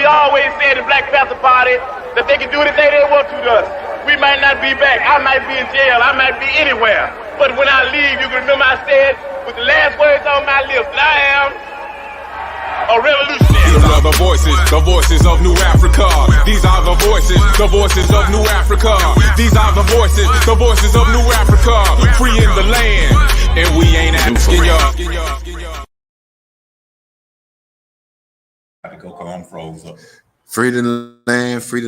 we always said in Black Panther Party that they can do anything they want to us. We might not be back. I might be in jail. I might be anywhere. But when I leave, you can remember I said with the last words on my lips that I am a revolutionary. These are the voices of New Africa. These are the voices of New Africa. These are the voices of New Africa. Free in the land, and we ain't asking y'all. I'm froze up. Free the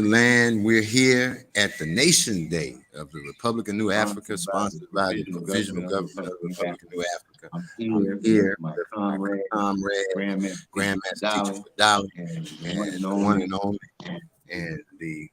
land. We're here at the Nation Day of the Republic of New Africa, sponsored by the Provisional Government of the Republic of New Africa. I'm here with my comrade, Grandmaster Teacher Dolly, and the one and only, and the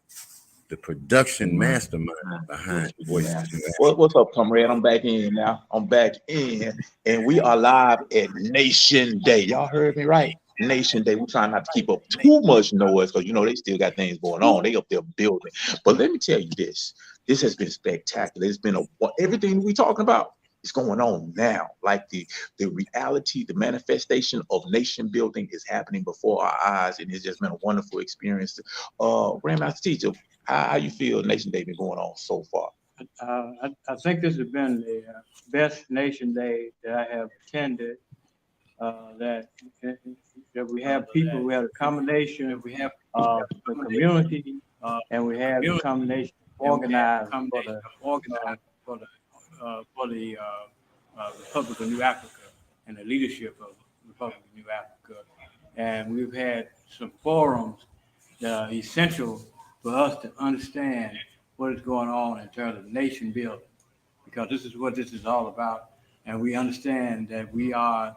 production mastermind behind Voices of New Africa. What's up, comrade? I'm back in now. I'm back in, and we are live at Nation Day. Y'all heard me right? Nation Day. We're trying not to keep up too much noise because you know they still got things going on. They up there building. But let me tell you this. This has been spectacular. It's been everything we talking about is going on now. Like the reality, the manifestation of nation building is happening before our eyes, and it's just been a wonderful experience. Grandmaster Teacher, how you feel Nation Day been going on so far? I think this has been the best Nation Day that I have attended. That we have people, we have a combination, we have the community, and we have a combination organized for the Republic of New Africa and the leadership of the Republic of New Africa. And we've had some forums that are essential for us to understand what is going on in terms of nation building, because this is what this is all about. And we understand that we are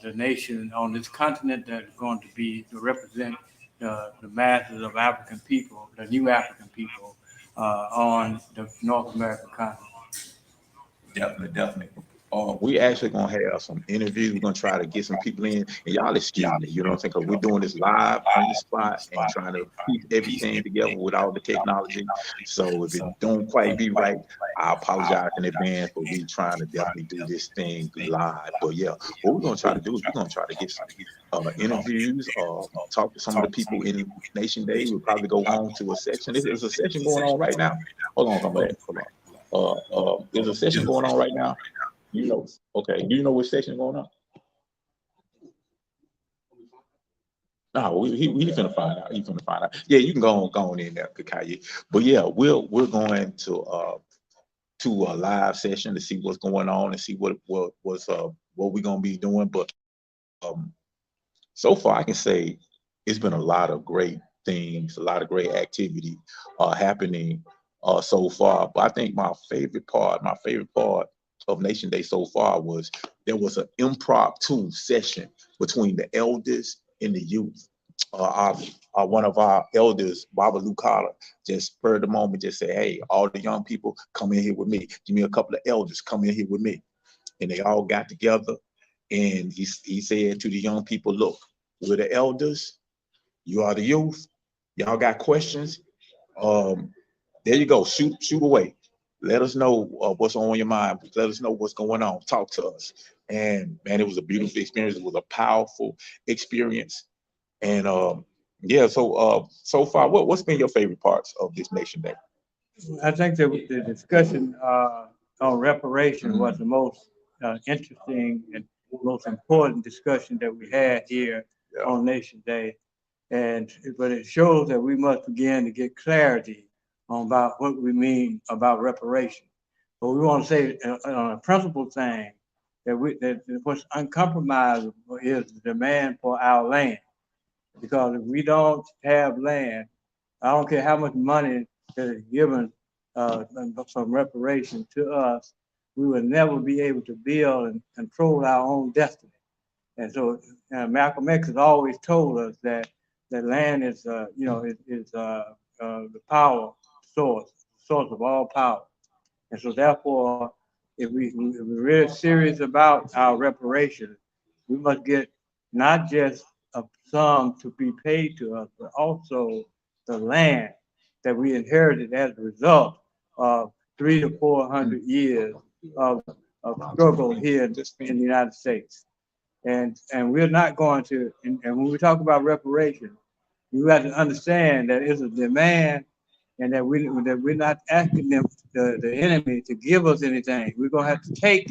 the nation on this continent that is going to represent the masses of African people, the new African people on the North American continent. Definitely. We actually gonna have some interviews. We're gonna try to get some people in, and y'all excuse me, you know what I'm saying? Because we're doing this live on the spot and trying to piece everything together with all the technology. So if it don't quite be right, I apologize in advance, but we trying to definitely do this thing live. But yeah, what we're gonna try to do is we're gonna try to get some interviews, talk to some of the people in Nation Day. We'll probably go on to a section. There's a session going on right now. Hold on. There's a session going on right now. You know, okay. Do you know what section is going on? No, he finna find out. He's finna find out. Yeah, you can go on in there, Kakaye. But yeah, we're going to a live session to see what's going on and see what we're gonna be doing. But so far, I can say it's been a lot of great things, a lot of great activity happening so far. But I think my favorite part of Nation Day so far was there was an impromptu session between the elders and the youth. One of our elders, Baba Lukala, just spurred the moment, just said, hey, all the young people, come in here with me. Give me a couple of elders, come in here with me. And they all got together, and he said to the young people, look, we're the elders, you are the youth, y'all got questions, there you go, shoot away. Let us know what's on your mind. Let us know what's going on. Talk to us. And man, it was a beautiful experience. It was a powerful experience. And yeah, so far, what's been your favorite parts of this Nation Day? I think that the discussion on reparation was the most interesting and most important discussion that we had here on Nation Day. But it shows that we must begin to get clarity about what we mean about reparation. But we want to say on a principal thing that what's uncompromisable is the demand for our land. Because if we don't have land, I don't care how much money that is given from reparation to us, we will never be able to build and control our own destiny. And so Malcolm X has always told us that land is, the power source of all power. And so therefore, if we're really serious about our reparations, we must get not just a sum to be paid to us, but also the land that we inherited as a result of 300 to 400 years of struggle here in the United States. And we're not going to, and when we talk about reparations, You got to understand that it's a demand, and that we're not asking them, the enemy, to give us anything. We're gonna have to take,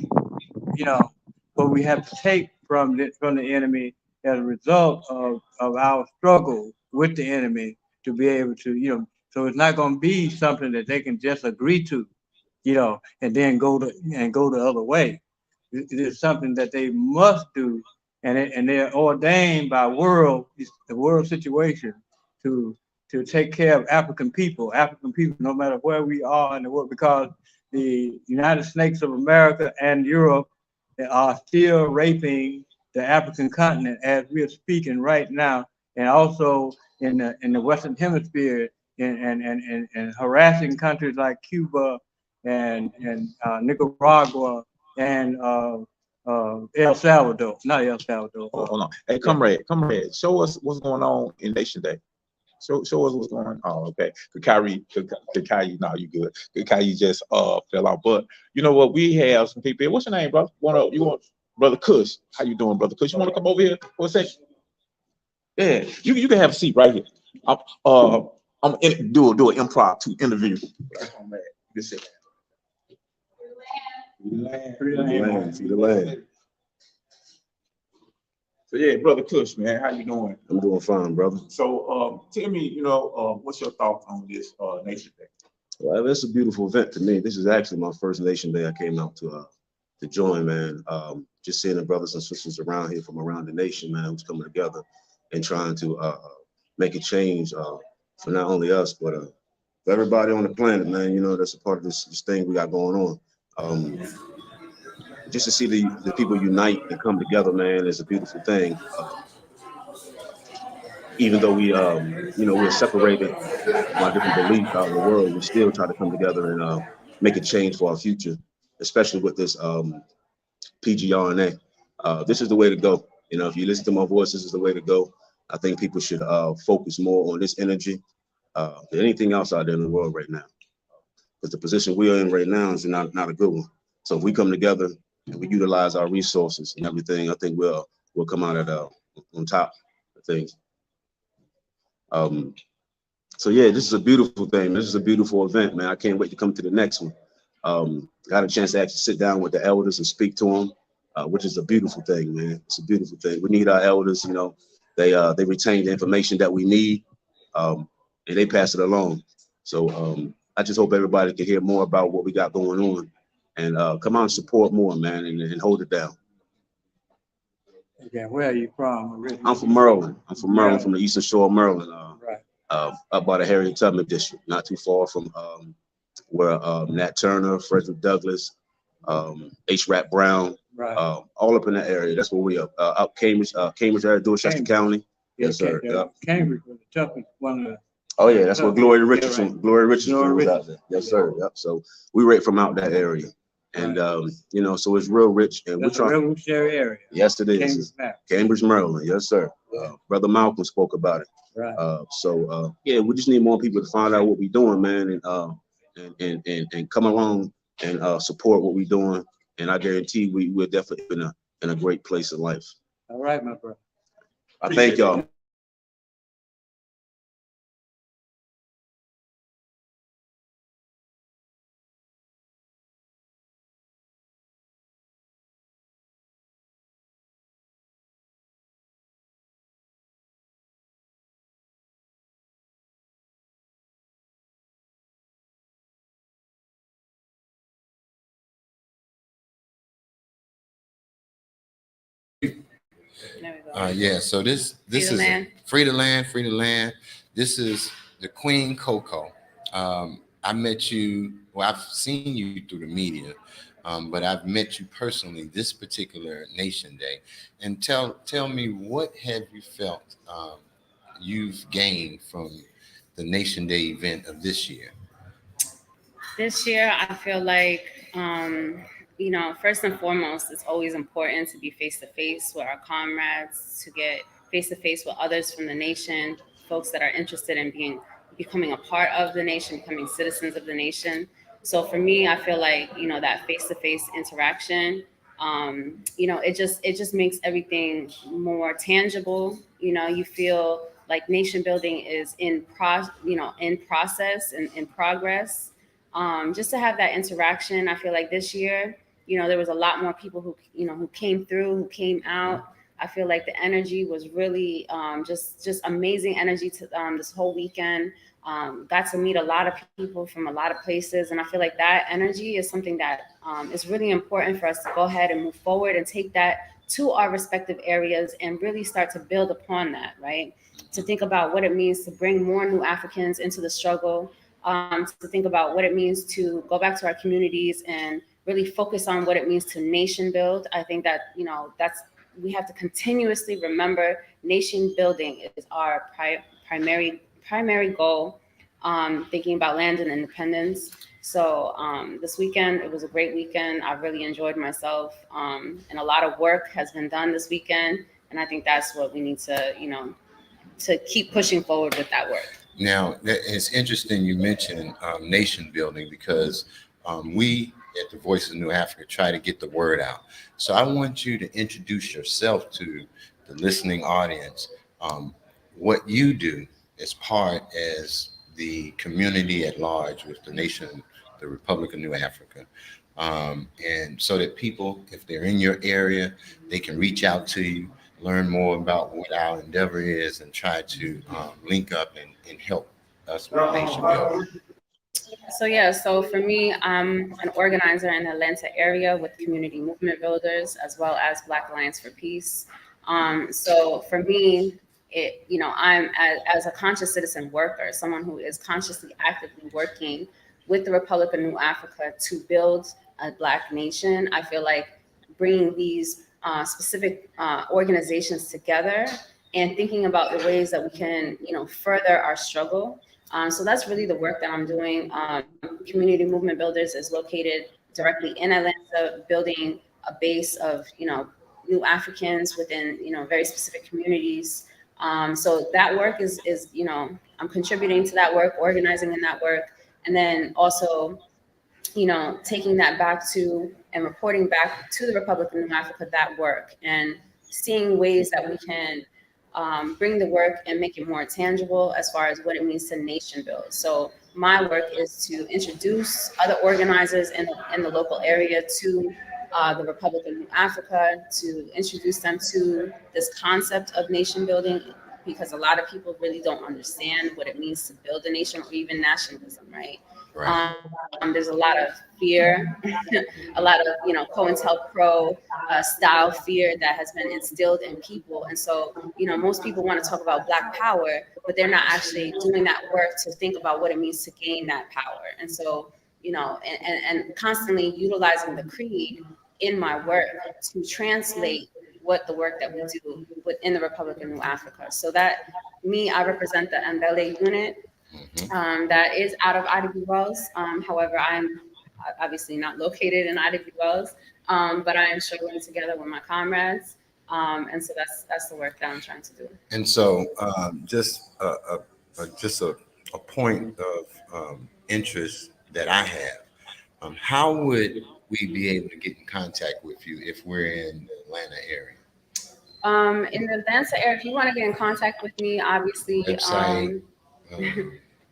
what we have to take from the enemy as a result of our struggle with the enemy to be able to, so it's not gonna be something that they can just agree to, and then go the other way. It is something that they must do, and they're ordained by the world situation to take care of African people, no matter where we are in the world, because the United States of America and Europe are still raping the African continent as we are speaking right now, and also in the Western Hemisphere, and harassing countries like Cuba and Nicaragua and El Salvador, not El Salvador. Hold on. Hey, comrade, show us what's going on in Nation Day. Show us what's going on. Oh, okay. Kakari, no, you good. Kakari just fell out. But you know what? We have some people. What's your name, brother? You want Brother Kush? How you doing, Brother Kush? You want to come over here for a second? Yeah, you can have a seat right here. I'm do an impromptu interview. This is Free the land. So yeah, Brother Kush, man, how you doing? I'm doing fine, brother. So tell me, what's your thoughts on this Nation Day? Well, it's a beautiful event to me. This is actually my first Nation Day I came out to join, man. Just seeing the brothers and sisters around here from around the nation, man, who's coming together and trying to make a change for not only us, but for everybody on the planet, man. That's a part of this thing we got going on. Just to see the people unite and come together, man, is a beautiful thing. Even though we're separated by different beliefs out in the world, we still try to come together and make a change for our future, especially with this PGRNA. This is the way to go. If you listen to my voice, this is the way to go. I think people should focus more on this energy than anything else out there in the world right now. Because the position we are in right now is not a good one. So if we come together and we utilize our resources and everything, I think we'll come out on top of things. So yeah, this is a beautiful thing. This is a beautiful event, man. I can't wait to come to the next one. Got a chance to actually sit down with the elders and speak to them, which is a beautiful thing, man. It's a beautiful thing. We need our elders, they retain the information that we need, and they pass it along. So I just hope everybody can hear more about what we got going on and come out and support more, man, and hold it down. Okay, where are you from originally? I'm from Maryland. From the Eastern Shore of Maryland. Right. Up by the Harriet Tubman district, not too far from where Nat Turner, Frederick Douglass, H. Rap Brown, right. All up in that area. That's where we are. Up Cambridge area, Dorchester County. Yes, sir. Yep. Cambridge was the toughest one of the. Oh yeah, that's where Gloria Richardson. Right. Gloria Richardson was out there. Yes, sir. Yep. So we right from out that area, and so it's real rich, and we're trying. Revolutionary area. Yes, it is. Cambridge, Maryland. Yes, sir. Brother Malcolm spoke about it. Right. Yeah, we just need more people to find out what we're doing, man, and come along and support what we're doing. And I guarantee we're definitely in a great place in life. All right, my brother. I thank y'all. Yeah, so this is Free the Land. This is the Queen Coco. I met you, well, I've seen you through the media, but I've met you personally this particular Nation Day. And tell me, what have you felt you've gained from the Nation Day event of this year? This year, I feel like, first and foremost, it's always important to be face-to-face with our comrades, to get face-to-face with others from the nation, folks that are interested in becoming a part of the nation, becoming citizens of the nation. So for me, I feel like, that face-to-face interaction, it just makes everything more tangible. You feel like nation building is in process and in progress. Just to have that interaction, I feel like this year, there was a lot more people who came through, who came out. I feel like the energy was really just amazing energy to this whole weekend. Got to meet a lot of people from a lot of places, and I feel like that energy is something that is really important for us to go ahead and move forward and take that to our respective areas and really start to build upon that, right? To think about what it means to bring more new Africans into the struggle, to think about what it means to go back to our communities and really focus on what it means to nation build. I think that, we have to continuously remember nation building is our primary goal, thinking about land and independence. So this weekend, it was a great weekend. I really enjoyed myself, and a lot of work has been done this weekend. And I think that's what we need to, to keep pushing forward with that work. Now, it's interesting you mentioned nation building, because we at the Voice of New Africa try to get the word out. So I want you to introduce yourself to the listening audience, what you do as part as the community at large with the nation, the Republic of New Africa. And so that people, if they're in your area, they can reach out to you, learn more about what our endeavor is, and try to link up and help us with nation building. So for me, I'm an organizer in the Atlanta area with community movement builders, as well as Black Alliance for Peace. So for me, I'm as a conscious citizen worker, someone who is consciously actively working with the Republic of New Africa to build a Black nation. I feel like bringing these specific organizations together and thinking about the ways that we can, further our struggle. So that's really the work that I'm doing. Community Movement Builders is located directly in Atlanta, building a base of, new Africans within, very specific communities. So that work is, I'm contributing to that work, organizing in that work, and then also, taking that back to and reporting back to the Republic of New Africa, that work, and seeing ways that we can bring the work and make it more tangible as far as what it means to nation build. So my work is to introduce other organizers in the local area to the Republic of New Africa, to introduce them to this concept of nation building, because a lot of people really don't understand what it means to build a nation or even nationalism, right? Right. There's a lot of fear, a lot of, COINTELPRO style fear that has been instilled in people. And so, most people want to talk about Black power, but they're not actually doing that work to think about what it means to gain that power. And so, and constantly utilizing the creed in my work to translate what the work that we do within the Republic of New Africa. So that I represent the Mbele unit. That is out of IDB Wells. However, I'm obviously not located in IDB Wells, but I am struggling together with my comrades. And so that's the work that I'm trying to do. And so just a point of interest that I have, how would we be able to get in contact with you if we're in the Atlanta area? In the Atlanta area, if you want to get in contact with me, obviously, website,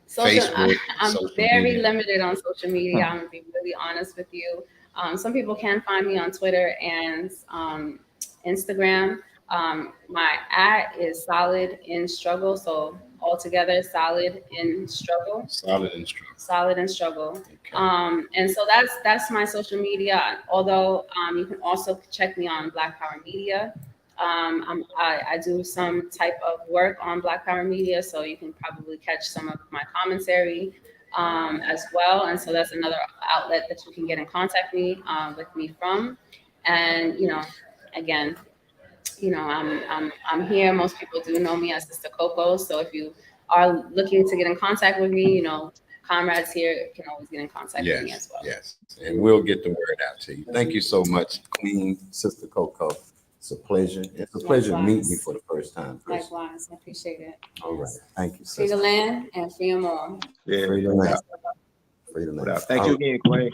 Facebook, I'm social very media. Limited on social media. I'm gonna be really honest with you. Some people can find me on Twitter and Instagram. My @ is Solid in Struggle. So altogether, Solid in Struggle. Solid in Struggle. Solid in Struggle. Okay. And so that's my social media. Although you can also check me on Black Power Media. I do some type of work on Black Power Media, so you can probably catch some of my commentary as well. And so that's another outlet that you can get in contact with me from. And again, I'm here. Most people do know me as Sister Coco. So if you are looking to get in contact with me, comrades here can always get in contact with me as well. Yes, and we'll get the word out to you. Thank you so much, Queen Sister Coco. It's a pleasure. It's a pleasure meeting you for the first time. Likewise, I appreciate it. All right, thank you, Free the sister. land and free them all. Yeah. Free the land. Free the land. Thank you again, Queen.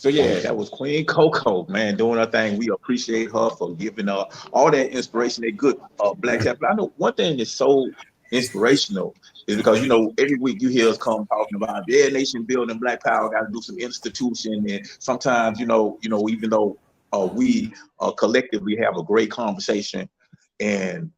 So yeah, that was Queen Coco, man, doing her thing. We appreciate her for giving all that inspiration, that good black tap. I know one thing that's so inspirational is because every week you hear us come talking about nation building, Black Power, got to do some institution, and sometimes even though we collectively have a great conversation and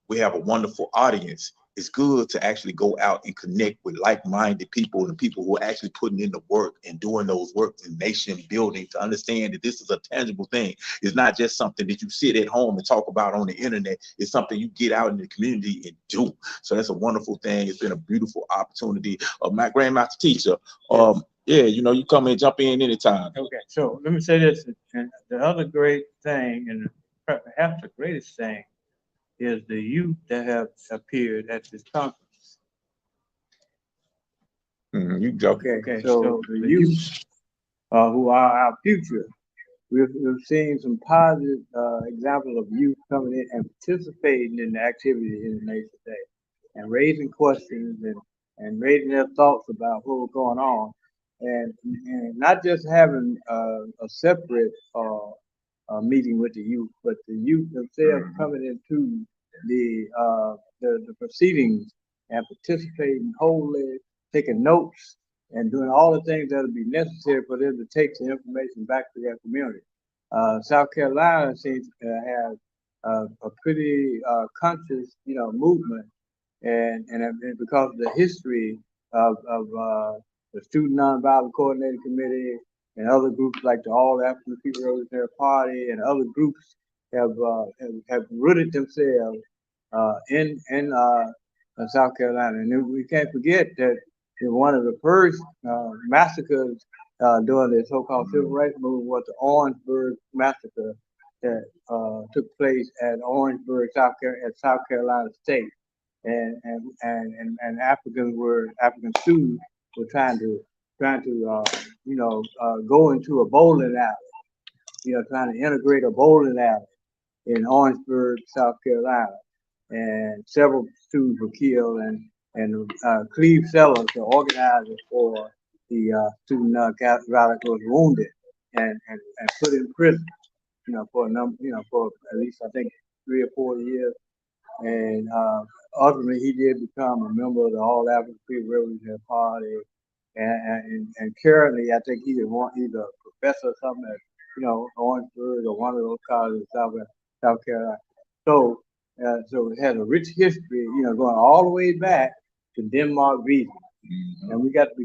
we have a wonderful audience, it's good to actually go out and connect with like-minded people and people who are actually putting in the work and doing those works in nation building, to understand that this is a tangible thing. It's not just something that you sit at home and talk about on the internet. It's something you get out in the community and do. So that's a wonderful thing. It's been a beautiful opportunity. My grandmaster teacher, you come and jump in anytime. Okay, so let me say this. And the other great thing, and perhaps the greatest thing, is the youth that have appeared at this conference. You joking. Okay, so the youth who are our future, we've seen some positive examples of youth coming in and participating in the activity in the nation today, and raising questions and raising their thoughts about what was going on, and not just having a separate meeting with the youth, but the youth themselves coming into the proceedings and participating wholly, taking notes, and doing all the things that will be necessary for them to take the information back to their community. South Carolina seems to have a pretty conscious, movement, and because of the history of the Student Nonviolent Coordinating Committee and other groups like the All African People Revolutionary Party and other groups have rooted themselves in South Carolina. And we can't forget that one of the first massacres during the so-called civil rights movement was the Orangeburg massacre that took place at Orangeburg, South Carolina State, and African students were trying to go into a bowling alley, trying to integrate a bowling alley in Orangeburg, South Carolina, and several students were killed, and Cleve Sellers, the organizer for the student radical, was wounded and put in prison, for a number, for at least I think 3 or 4 years, and ultimately he did become a member of the All African People Revolutionary Party, and currently I think he's a professor or something at Orangeburg or one of those colleges in South Carolina. So it has a rich history, going all the way back to Denmark Vesey. And we got to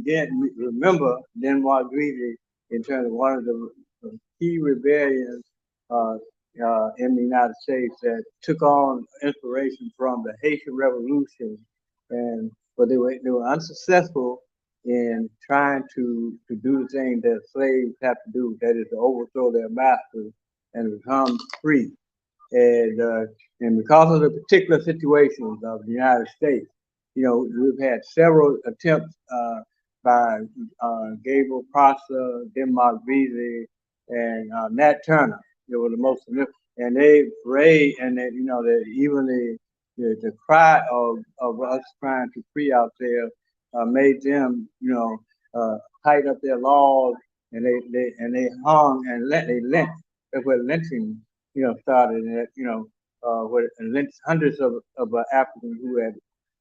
remember Denmark Vesey in terms of one of the key rebellions in the United States that took on inspiration from the Haitian Revolution, but they were unsuccessful in trying to do the thing that slaves have to do, that is to overthrow their masters and become free. And because of the particular situations of the United States, we've had several attempts by Gabriel Prosser, Denmark Vesey, and Nat Turner. They were the most significant, and they raised, and that that even the cry of us trying to free ourselves made them tighten up their laws, and they hung and they lynched. That's where lynching started, and where lynched hundreds of Africans who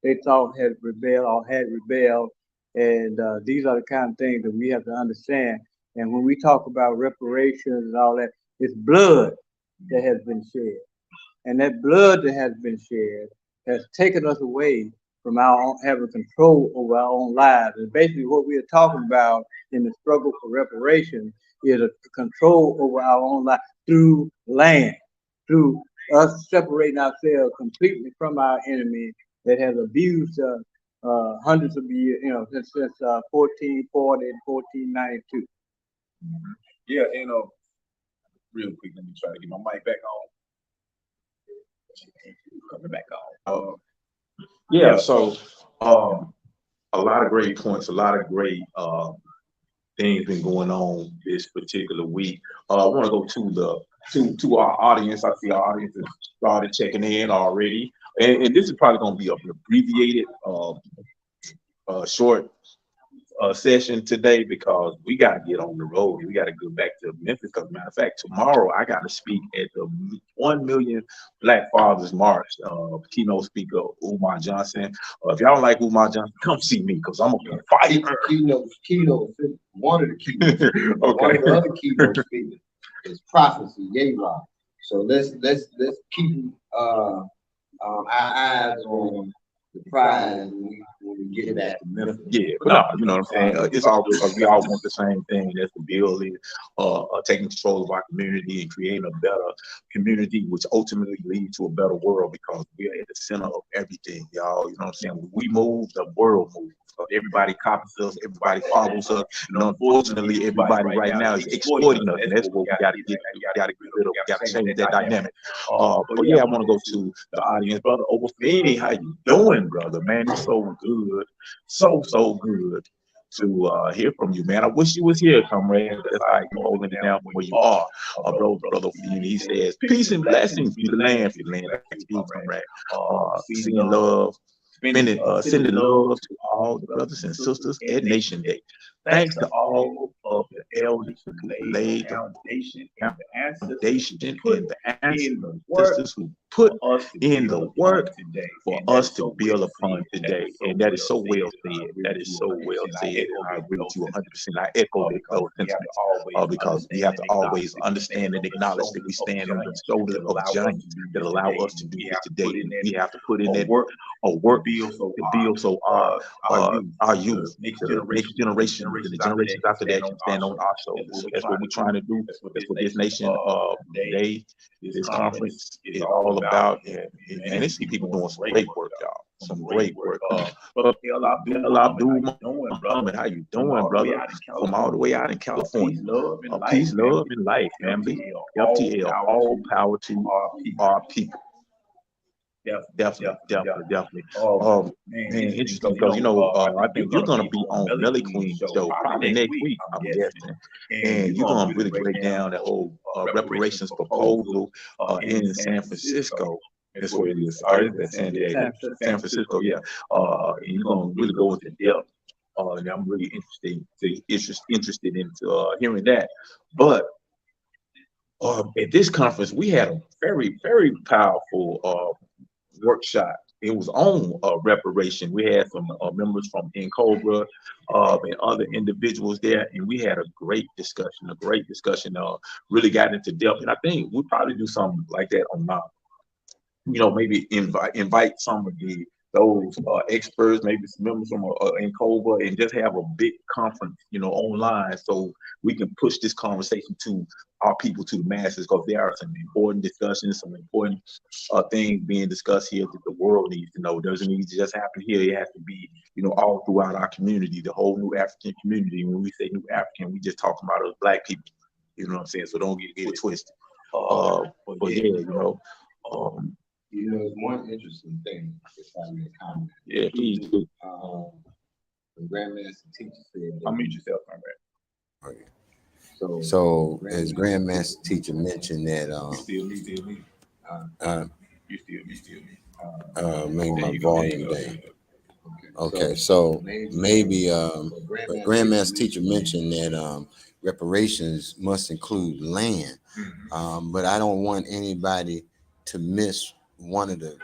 they thought had rebelled, and these are the kind of things that we have to understand. And when we talk about reparations and all that, it's blood that has been shed, and that blood that has been shed has taken us away from our own, having control over our own lives. And basically what we are talking about in the struggle for reparations is a control over our own life through land, through us separating ourselves completely from our enemy that has abused us hundreds of years, since 1440 and 1492. Yeah, and real quick, let me try to get my mic back on. Coming back on. So a lot of great points, a lot of great things been going on this particular week. I want to go to our audience. I see our audience has started checking in already, and this is probably going to be an abbreviated, short session today because we got to get on the road. We got to go back to Memphis. Because, matter of fact, tomorrow I got to speak at the 1 Million Black Fathers March. Keynote speaker Umar Johnson. If y'all don't like Umar Johnson, come see me because I'm gonna be fire. Keynote. One of the keynotes. Okay. One of the other keynote speakers is prophecy. Yah. So let's keep our eyes on the prize when we get back to Memphis. Yeah, but no, you know what I'm saying? It's all because we all want the same thing. That's to build taking control of our community and creating a better community, which ultimately leads to a better world because we are at the center of everything, y'all. You know what I'm saying? When we move, the world moves. So everybody copies us, everybody follows us, and unfortunately, everybody right now is exploiting us, and that's what we got to get rid of. We got to change that dynamic. But yeah, I want to go to the audience, brother Obafemi. How you doing, brother? Man, it's so good, so good to hear from you, man. I wish you was here, comrade. That's how you holding it down from where you are, brother Obafemi. He says, "Peace and blessings, be the land, back to you, comrade. Sending love." Sending love to all the brothers and sisters at Nation Day. Thanks to all of the elders who laid the foundation and the ancestors who put in the work for us to build upon today. And that is so well said. That is so well said. And I agree with you 100%. I echo those sentiments because we have to always understand and acknowledge that we stand on the shoulders of giants that allow us to do this today. We have to put in that work to build so our youth, the next generation, the generations after that can stand on our shoulders. So that's what we're trying to do. That's what this Nation Day, this conference is all about. And it's people doing some great work, y'all. Some great work. But Abdul Muhammad, how you doing, brother? From all the way out in California. Peace, love, and life, family. FTL, all power to our people. Definitely. Man, interesting because I think you're gonna be on Melly Queen's show probably next week, I'm guessing, and you're gonna really break down that whole reparations proposal in San Francisco. That's where it is. San Diego, San Francisco, yeah. And you're gonna really go into depth. And I'm really interested in hearing that. But at this conference, we had a very, very powerful workshop. It was on reparation. We had some members from Cobra and other individuals there, and we had a great discussion. Really got into depth, and I think we'll probably do something like that on maybe invite some of those experts, maybe some members from Cobra, and just have a big conference, online, so we can push this conversation to our people, to the masses, because there are some important discussions, some important things being discussed here that the world needs to know. It doesn't need to just happen here. It has to be, all throughout our community, the whole New African community. When we say New African, we just talking about us Black people. You know what I'm saying? So don't get it twisted. But yeah, there's one interesting thing that's having a comment. Yeah, please do. The Grandmaster Teacher said, Unmute yourself, comrade. Okay. So as Grandmaster Teacher mentioned that make my volume down. Okay, so maybe Grandmaster Teacher mentioned that reparations must include land, but I don't want anybody to miss one of the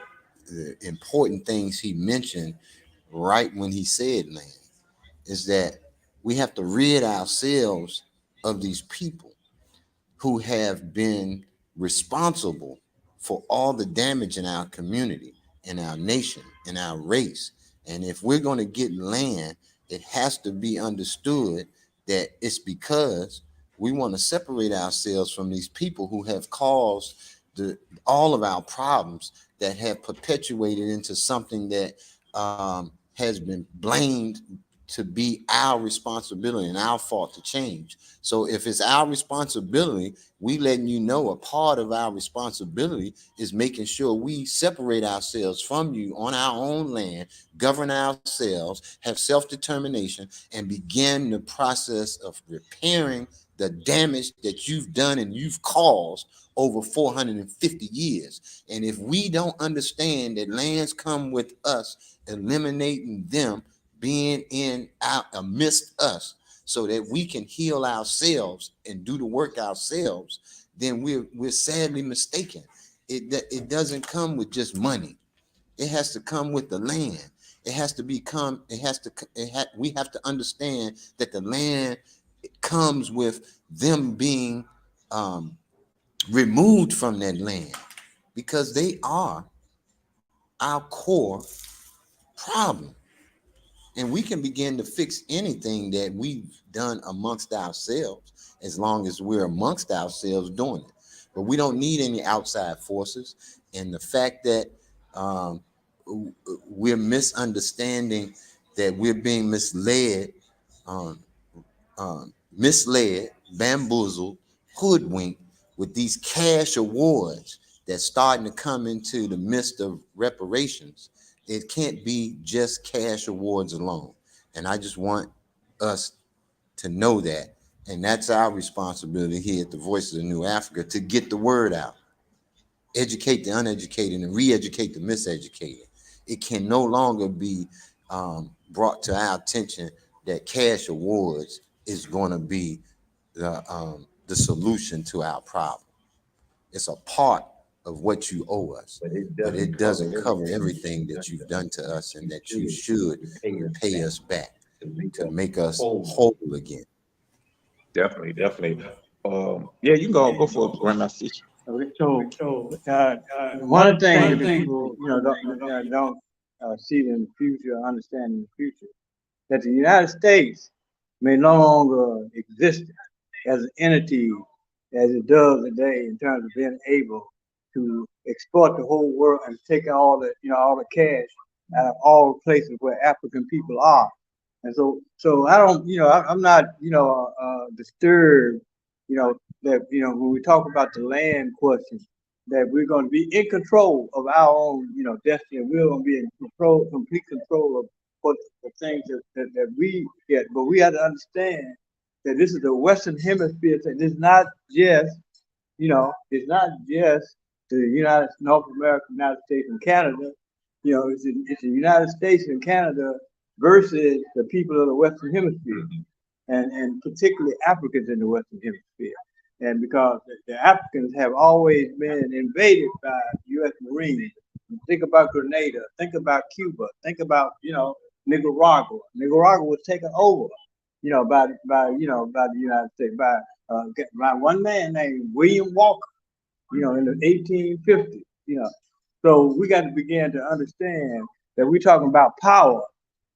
important things he mentioned right when he said land, is that we have to rid ourselves of these people who have been responsible for all the damage in our community, in our nation, in our race. And if we're going to get land, it has to be understood that it's because we want to separate ourselves from these people who have caused all of our problems, that have perpetuated into something that has been blamed to be our responsibility and our fault to change. So if it's our responsibility, we letting you know a part of our responsibility is making sure we separate ourselves from you on our own land, govern ourselves, have self-determination, and begin the process of repairing the damage that you've done and you've caused over 450 years. And if we don't understand that lands come with us eliminating them, being in out amidst us so that we can heal ourselves and do the work ourselves, then we're sadly mistaken. It doesn't come with just money. It has to come with the land. It has to become, we have to understand that the land comes with them being removed from that land, because they are our core problem. And we can begin to fix anything that we've done amongst ourselves as long as we're amongst ourselves doing it. But we don't need any outside forces. And the fact that we're misunderstanding, that we're being misled, bamboozled, hoodwinked with these cash awards that's starting to come into the midst of reparations. It can't be just cash awards alone. And I just want us to know that. And that's our responsibility here at the Voices of New Africa, to get the word out, educate the uneducated and re-educate the miseducated. It can no longer be brought to our attention that cash awards is going to be the solution to our problem. It's a part of what you owe us, but it doesn't cover everything that you've done to us and that you should pay us back to make us whole again. Definitely. Yeah, you can go for it, Grandmaster. So one thing that people, don't see in the future, understand in the future, that the United States may no longer exist as an entity as it does today in terms of being able to exploit the whole world and take all the cash out of all the places where African people are. And so I don't, I'm not, disturbed, that, when we talk about the land question, that we're going to be in control of our own, destiny. We're going to be in control, complete control of what the things that we get. But we have to understand that this is the Western Hemisphere thing. It's not just, it's not just the North America, United States, and Canada. It's the United States and Canada versus the people of the Western Hemisphere, and particularly Africans in the Western Hemisphere. And because the Africans have always been invaded by U.S. Marines. Think about Grenada, think about Cuba, think about, Nicaragua. Nicaragua was taken over, by the United States, by one man named William Walker, in the 1850s, So we got to begin to understand that we're talking about power.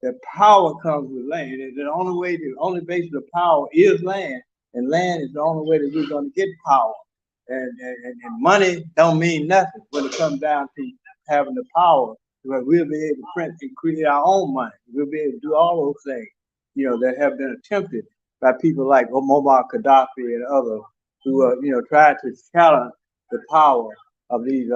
That power comes with land. And the only basis of power is land. And land is the only way that we're going to get power. And money don't mean nothing when it comes down to having the power, where we'll be able to print and create our own money. We'll be able to do all those things, that have been attempted by people like Muammar Gaddafi and others who, tried to challenge the power of these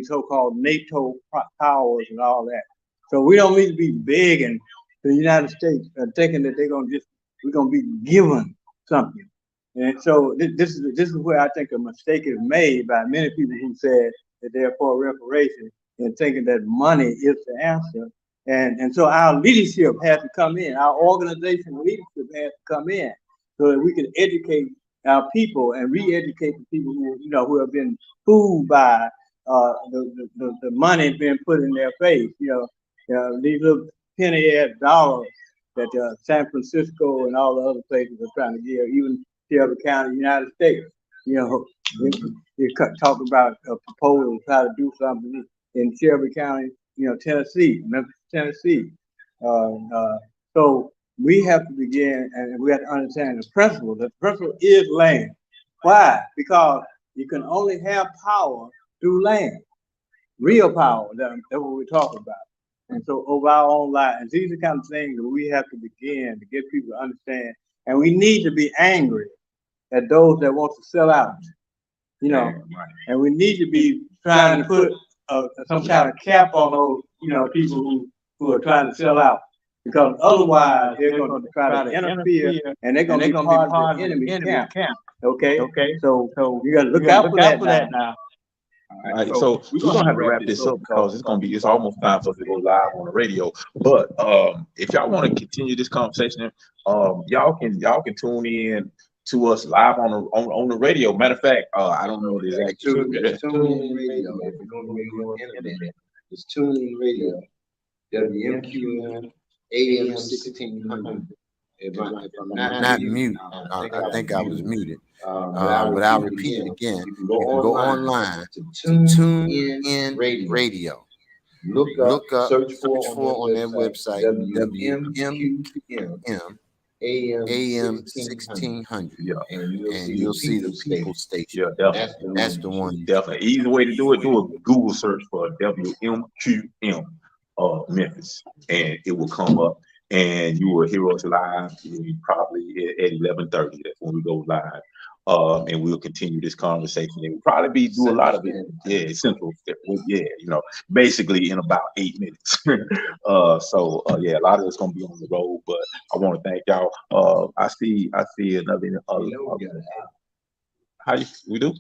so-called NATO powers and all that. So we don't need to be begging the United States and thinking that we're going to be given something. And so this is where I think a mistake is made by many people who said that they're for reparations and thinking that money is the answer. And so our leadership has to come in. Our organizational leadership has to come in so that we can educate our people and re-educate the people who have been fooled by the money being put in their face. These little penny-ass dollars that San Francisco and all the other places are trying to give, even Shelby County, United States. You talk about a proposal to try to do something in Shelby County, Tennessee, Memphis, Tennessee. So we have to begin, and we have to understand the principle. The principle is land. Why? Because you can only have power through land, real power. That's what we're talking about. And so over our own lives, these are the kind of things that we have to begin to get people to understand. And we need to be angry at those that want to sell out, and we need to be trying to put some kind of cap on those, people who are trying to sell out, because otherwise they're going to try to interfere and they're going to be part of the enemy camp. Okay. So you got to look out for that now. All right, so we're gonna have to wrap this up because it's almost time for us to go live on the radio. But if y'all want to continue this conversation, y'all can tune in to us live on the radio. Matter of fact, I don't know the exact Tune in radio. If you're going to be on the internet, it's Tune in Radio, WMQM, AM 1600. If I'm not mute, I think I was muted. But I'll repeat it again. You can go online to Tune in Radio. Look up, search for on their website, WMQM. AM 1600, Yeah, and you'll see the People Station. Yeah, That's the one. Definitely, easy way to do it. Do a Google search for WMQM Memphis, and it will come up, and you will hear us live probably at 11:30. That's when we go live. And we'll continue this conversation. And we'll probably do a lot of it, Central, basically in about 8 minutes. So a lot of it's gonna be on the road. But I want to thank y'all. I see another. How we do?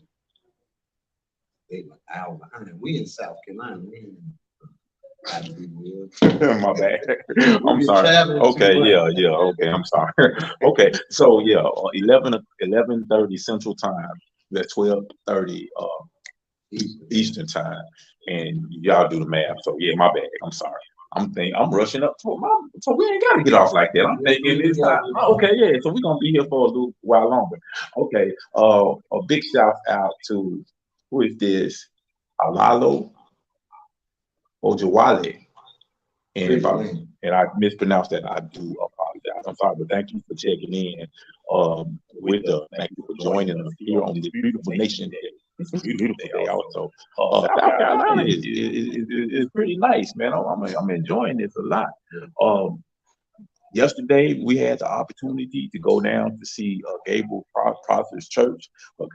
They were hour behind. We in South Carolina. My bad. I'm sorry. Okay, yeah. Okay, I'm sorry. Okay, so 11:30 Central Time. That's 12:30 Eastern Time, and y'all do the math. So my bad. I'm sorry. I'm rushing up to so we ain't gotta get off like that. I'm thinking it's time. Okay, so we're gonna be here for a little while longer. Okay, a big shout out to who is this? Alalo Ojawale. And if I mispronounced that, I do apologize. I'm sorry, but thank you for checking in with us. Thank you for joining us here on this beautiful nation day. It's a beautiful day also. South Carolina is pretty nice, man. I'm enjoying this a lot. Yesterday, we had the opportunity to go down to see Gabriel Prosper's church.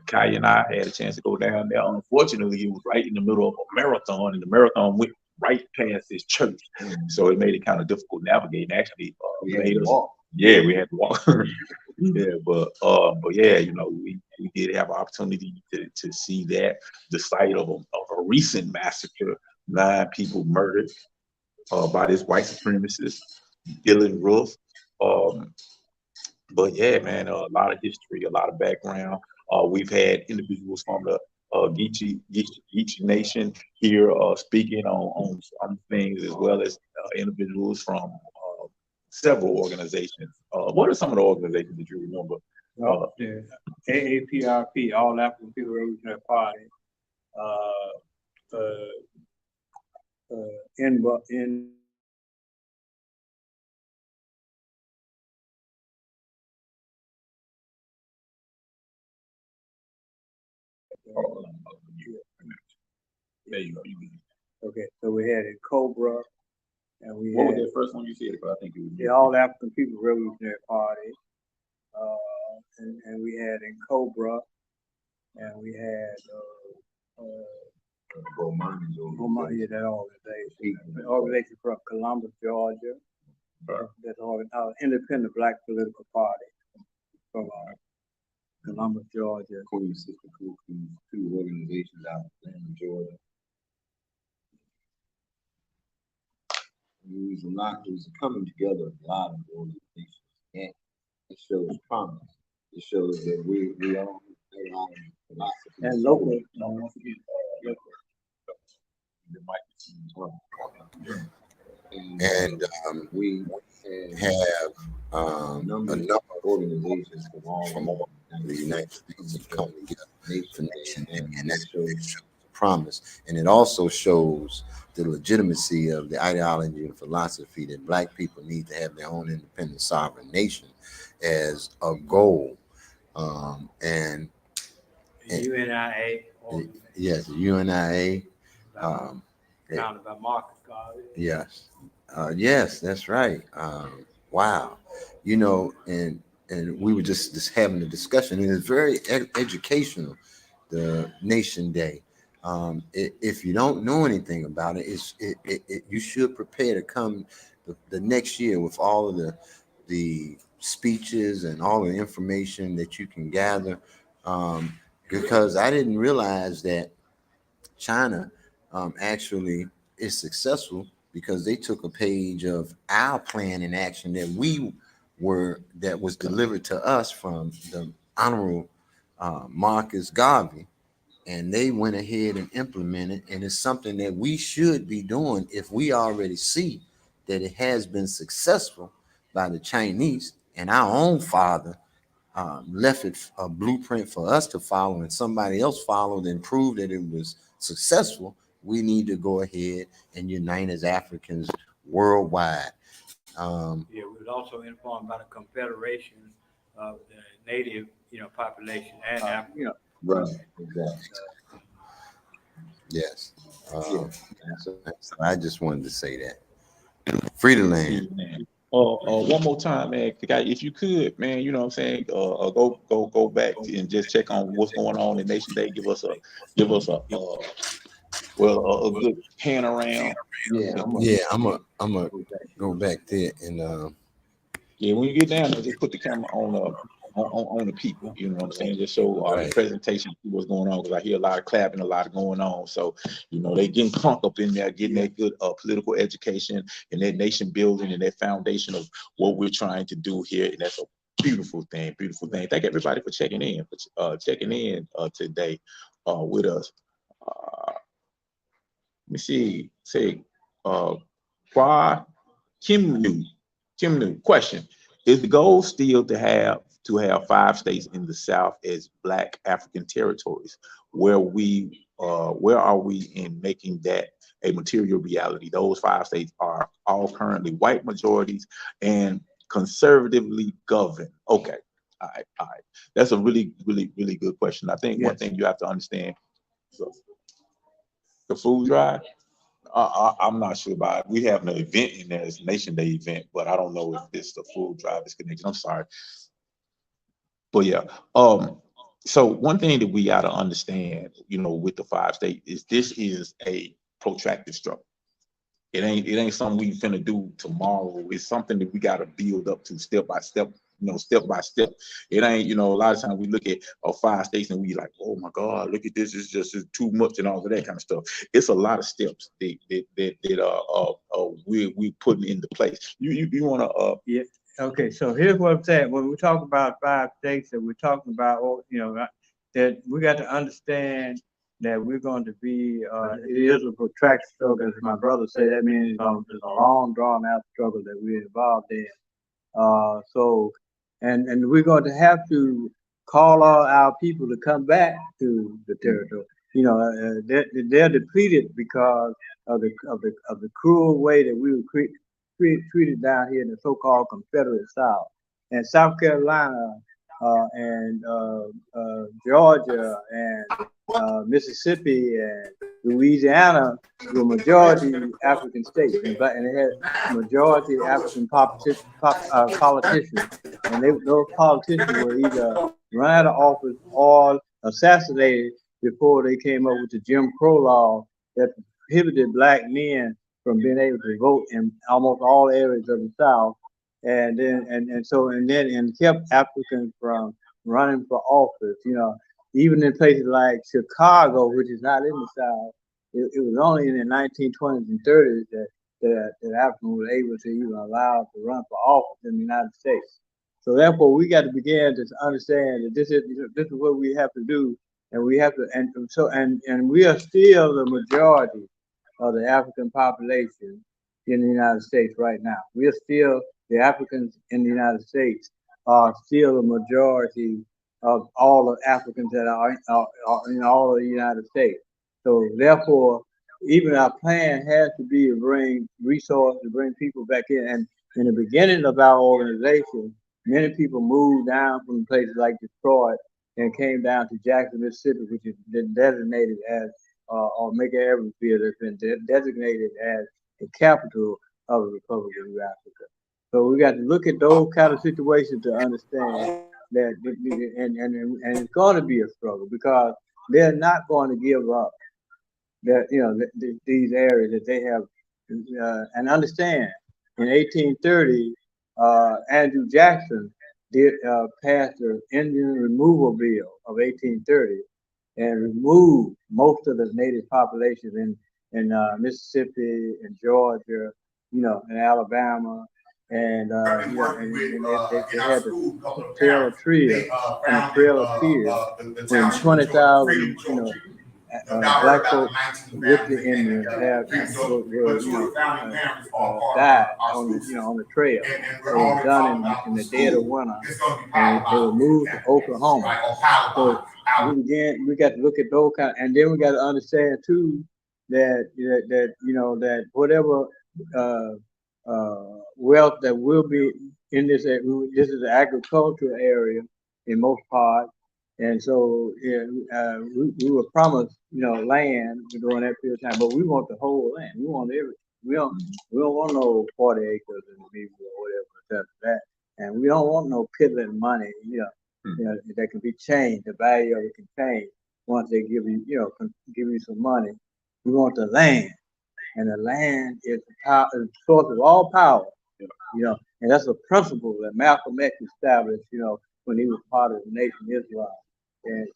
Kai and I had a chance to go down there. Unfortunately, it was right in the middle of a marathon, and the marathon went right past his church. So it made it kind of difficult navigating. Actually, we had to walk. Yeah, we had to walk. But we did have an opportunity to see that, the site of a recent massacre, 9 people murdered by this white supremacist, Dylan Roof. But man, a lot of history, a lot of background. We've had individuals from the Geechee Nation here speaking on some things, as well as individuals from several organizations. What are some of the organizations that you remember? The AAPRP, All African People Revolutionary Party. There you go. Okay, so we had a Cobra, and we What had was that first one you said? I think it was the All African People Revolutionary Party, and we had in Cobra, and we had that organization from Columbus, Georgia. That's our independent Black political party from Columbus, Georgia. Queen Sister two organizations out in Georgia. It was coming together of a lot of organizations. And it shows promise. It shows that we all have our philosophy. And local. And we have a number of organizations from all the United States have come together for nation, and that shows promise. And it also shows the legitimacy of the ideology and philosophy that Black people need to have their own independent sovereign nation as a goal. And UNIA. Yes, UNIA. Founded by Marcus Garvey. Yes. Yes, that's right. Wow. And we were just having a discussion, and it's very educational, the Nation Day. If you don't know anything about it, you should prepare to come the next year with all of the speeches and all the information that you can gather, because I didn't realize that China actually is successful because they took a page of our plan in action that was delivered to us from the Honorable Marcus Garvey, and they went ahead and implemented, and it's something that we should be doing if we already see that it has been successful by the Chinese, and our own father left it a blueprint for us to follow, and somebody else followed and proved that it was successful. We need to go ahead and unite as Africans worldwide. Yeah, we was also informed by the Confederation of the Native, population and Africa. Right. Exactly. Yes. So I just wanted to say that. Free the land. One more time, man. If you could, man, you know what I'm saying. Go back and just check on what's going on in Nation Day. Give us a good pan around. Yeah, I'm a go back there and Yeah, when you get down there, just put the camera on the people. You know what I'm saying? Just show the Right. presentation, see what's going on. Because I hear a lot of clapping, a lot going on. So they getting crunk up in there, getting that good political education and that nation building and that foundation of what we're trying to do here. And that's a beautiful thing. Beautiful thing. Thank everybody for checking in today with us. Let me see. Say, Qua Kim New question: is the goal still to have 5 states in the South as Black African territories? Where are we in making that a material reality? Those 5 states are all currently white majorities and conservatively governed. Okay, all right. That's a really good question. I think one thing you have to understand: the food drive. I'm not sure about it. We have an event in there, it's a Nation Day event, but I don't know if it's the full drive is connected. I'm sorry. But yeah. So one thing that we gotta understand, with the 5 states is this is a protracted struggle. It ain't something we finna do tomorrow. It's something that we gotta build up to step by step. Step by step. It ain't, a lot of times we look at 5 states and we like, oh my God, look at this, it's just too much and all of that kind of stuff. It's a lot of steps that we putting into place. You wanna Yeah. Okay, so here's what I'm saying. When we talk about 5 states, that we're talking about, that we got to understand that we're going to be, it is a protracted struggle, as my brother said. That means it's a long, drawn out struggle that we're involved in. And we're going to have to call all our people to come back to the territory. They're depleted because of the cruel way that we were treated down here in the so-called Confederate South. And South Carolina and Georgia and Mississippi and Louisiana were majority African states, and they had majority African politicians, and those politicians were either run out of office or assassinated before they came up with the Jim Crow law that prohibited Black men from being able to vote in almost all areas of the South, and kept Africans from running for office. Even in places like Chicago, which is not in the South, it was only in the 1920s and 30s that Africans were able to even allow to run for office in the United States. So therefore, we got to begin to understand that this is what we have to do, and we have to, and we are still the majority of the African population in the United States right now. We are still, the Africans in the United States are still the majority of all the Africans that are in all of the United States. So therefore, even our plan has to be to bring resources, to bring people back in. And in the beginning of our organization, many people moved down from places like Detroit and came down to Jackson, Mississippi, which has been designated as, or Make Evans Field has been designated as the capital of the Republic of Africa. So we got to look at those kind of situations to understand that, and it's going to be a struggle because they're not going to give up that, these areas that they have, and understand in 1830, Andrew Jackson did pass the Indian Removal Bill of 1830, and removed most of the native populations in Mississippi and Georgia, and Alabama, and they had the Trail of Tears and the Trail of Tears when 20,000, black folks with the Indians died on the trail. It was done in the dead of winter, and they were moved to Oklahoma. So we got to look at those kind, and then we got to understand too that whatever wealth that will be in this is an agricultural area in most parts. And so we were promised, land during that period of time, but we want the whole land. We want everything. We don't want no 40 acres in the middle or whatever that. And we don't want no piddling money, that can be changed. The value of it can change once they give you some money. We want the land, and the land is the source of all power. And that's a principle that Malcolm X established, when he was part of the nation Islam. And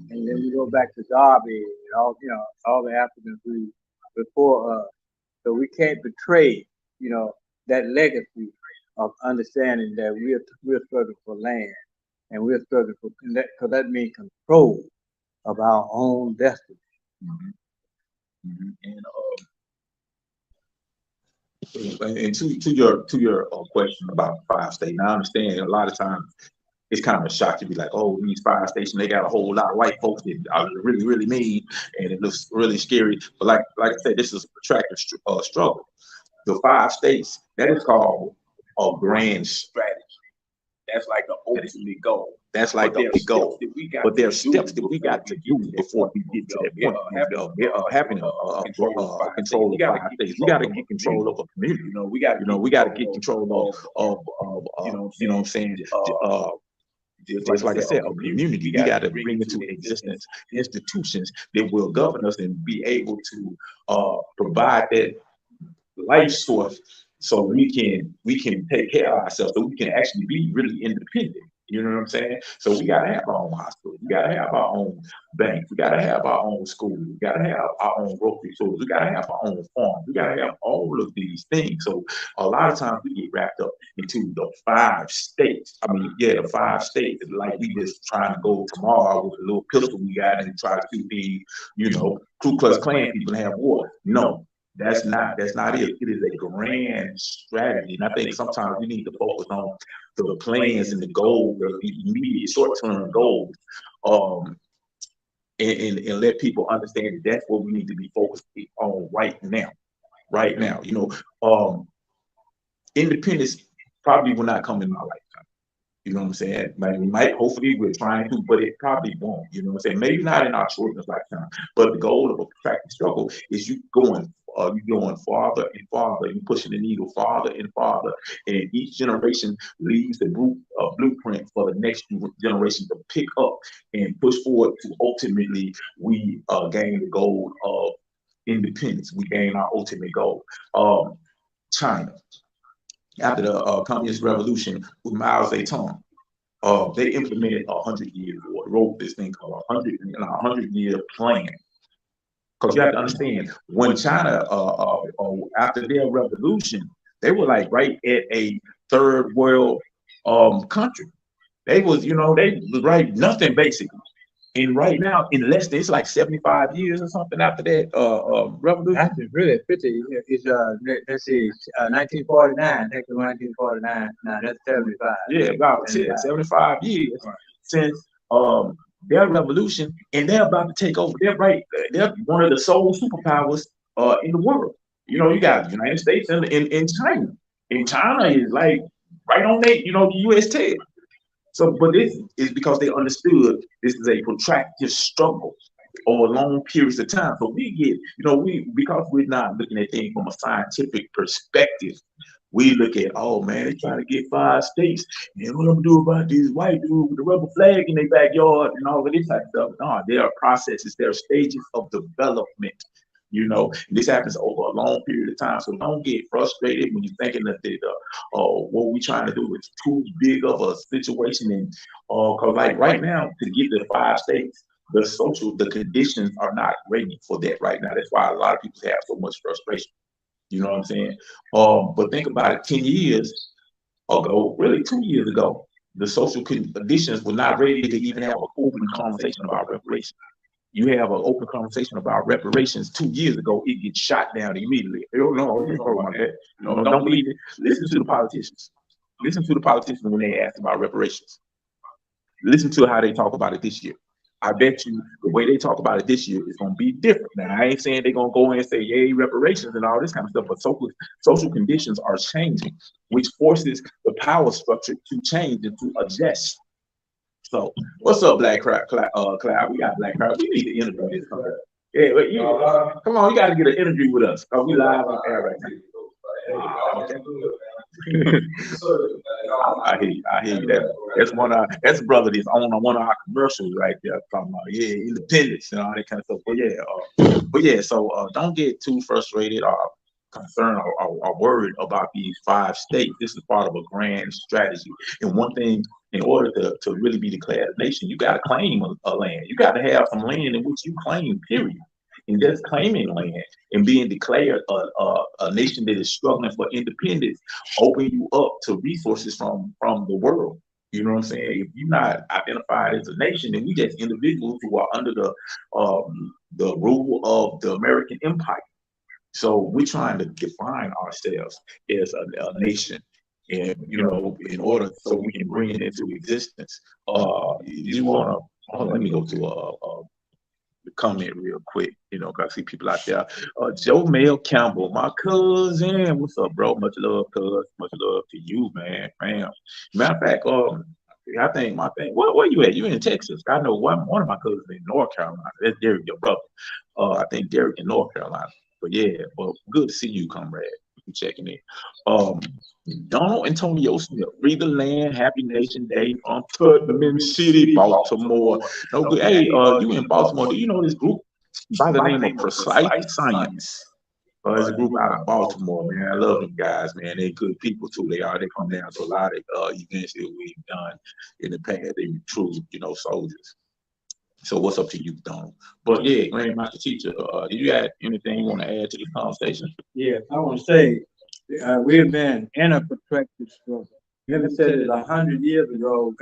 then we go back to Darby and all the Africans who before us. So we can't betray, that legacy of understanding that we're struggling for land, and we're struggling for that, because that means control of our own destiny. And to your question about 5 states, I understand a lot of times it's kind of a shock to be like, oh, these 5 states, they got a whole lot of white folks that are really, really mean, and it looks really scary. But like I said, this is a protracted struggle. The 5 states, that is called a grand strategy. That's like the ultimate goal. That's like the goal. But there are steps that we got to do before we get to that point. Having control of 5 states, we got to get control of a community. We got to get control of what I'm saying. Just like I said, a community. We got to bring into existence institutions that will govern us and be able to provide that life source, so we can take care of ourselves, so we can actually be really independent. You know what I'm saying? So we gotta have our own hospital, we gotta have our own bank, we gotta have our own school, we gotta have our own grocery stores, we gotta have our own farm, we gotta have all of these things. So a lot of times we get wrapped up into the 5 states. I mean, the 5 states, like we just trying to go tomorrow with a little pistol we got and try to shoot the, Ku Klux Klan people and have war. No. That's not it. It is a grand strategy. And I think sometimes we need to focus on the plans and the goals, the immediate short-term goals, and let people understand that that's what we need to be focused on right now. Right now, independence probably will not come in my lifetime. You know what I'm saying? We might, hopefully we're trying to, but it probably won't. You know what I'm saying? Maybe not in our children's lifetime, but the goal of a protracted struggle is you going farther and farther, you pushing the needle farther and farther, and each generation leaves the blueprint for the next generation to pick up and push forward to ultimately we gain the goal of independence. We gain our ultimate goal. China. After the Communist Revolution with Mao Zedong, they implemented 100-year war. They wrote this thing called a 100-year plan. Because you have to understand, when China, after their revolution, they were like right at a third world country. They was right nothing basically. And right now, in less than, it's like 75 years or something after that revolution. Actually, really 50. It's let's see, 1949. Take the 1949. Now that's 75. Yeah, about 75 years since their revolution, and they're about to take over. They're one of the sole superpowers in the world. You got the United States and China. And China is like right on that, the U.S. tail. So, but this is because they understood this is a protracted struggle over long periods of time. So we get, because we're not looking at things from a scientific perspective, we look at, oh man, they're trying to get 5 states, and what I'm gonna do about these white dudes with the rubber flag in their backyard and all of this type of stuff. No, there are processes, there are stages of development. This happens over a long period of time. So don't get frustrated when you're thinking that what we're trying to do is too big of a situation. And because like right now, to get to 5 states, the conditions are not ready for that right now. That's why a lot of people have so much frustration. You know what I'm saying? But think about it, 10 years ago, really 2 years ago, the social conditions were not ready to even have an open conversation about reparations. You have an open conversation about reparations 2 years ago, it gets shot down immediately. Oh, no, you talking about that. No, don't believe it. Listen to the politicians. Listen to the politicians when they ask about reparations. Listen to how they talk about it this year. I bet you the way they talk about it this year is going to be different. Now, I ain't saying they're going to go in and say, yay, reparations and all this kind of stuff, but social conditions are changing, which forces the power structure to change and to adjust. So, what's up, Black Cloud? We got Black Cloud. We need to interview this. Yeah, but come on, you got to get an interview with us. We live on air right now. Okay. I hear you. That's a brother that's on one of our commercials right there, talking about independence and all that kind of stuff. But yeah. So don't get too frustrated or concerned or worried about these 5 states. This is part of a grand strategy. And one thing, in order to really be declared a nation, you got to claim a land. You got to have some land in which you claim. Period. And just claiming land and being declared a nation that is struggling for independence open you up to resources from the world. You know what I'm saying? If you're not identified as a nation, then we just individuals who are under the rule of the American Empire. So we're trying to define ourselves as a nation, and in order so we can bring it into existence. You want to? Let me go to the comment real quick, because I see people out there. Joe Mel Campbell, my cousin. What's up, bro? Much love, cuz. Much love to you, man. Matter of fact, I think my thing. Where you at? You in Texas? I know one of my cousins in North Carolina. That's Derek, your brother. I think Derek in North Carolina. But yeah, well, good to see you, comrade. You checking in. Donald Antonio Smith, Free the Land, Happy Nation Day from Tubman City, Baltimore. No good. Hey, you in Baltimore? Do you know this group by the name of Precise Science? It's a group out of Baltimore, man. I love them guys, man. They're good people too. They come down to a lot of events that we've done in the past. They recruit, soldiers. So what's up to you, Donald? But yeah, Grandmaster Teacher, did you have anything you want to add to this conversation? Yeah, I want to say we have been in a protracted struggle. Let me say that 100 years ago,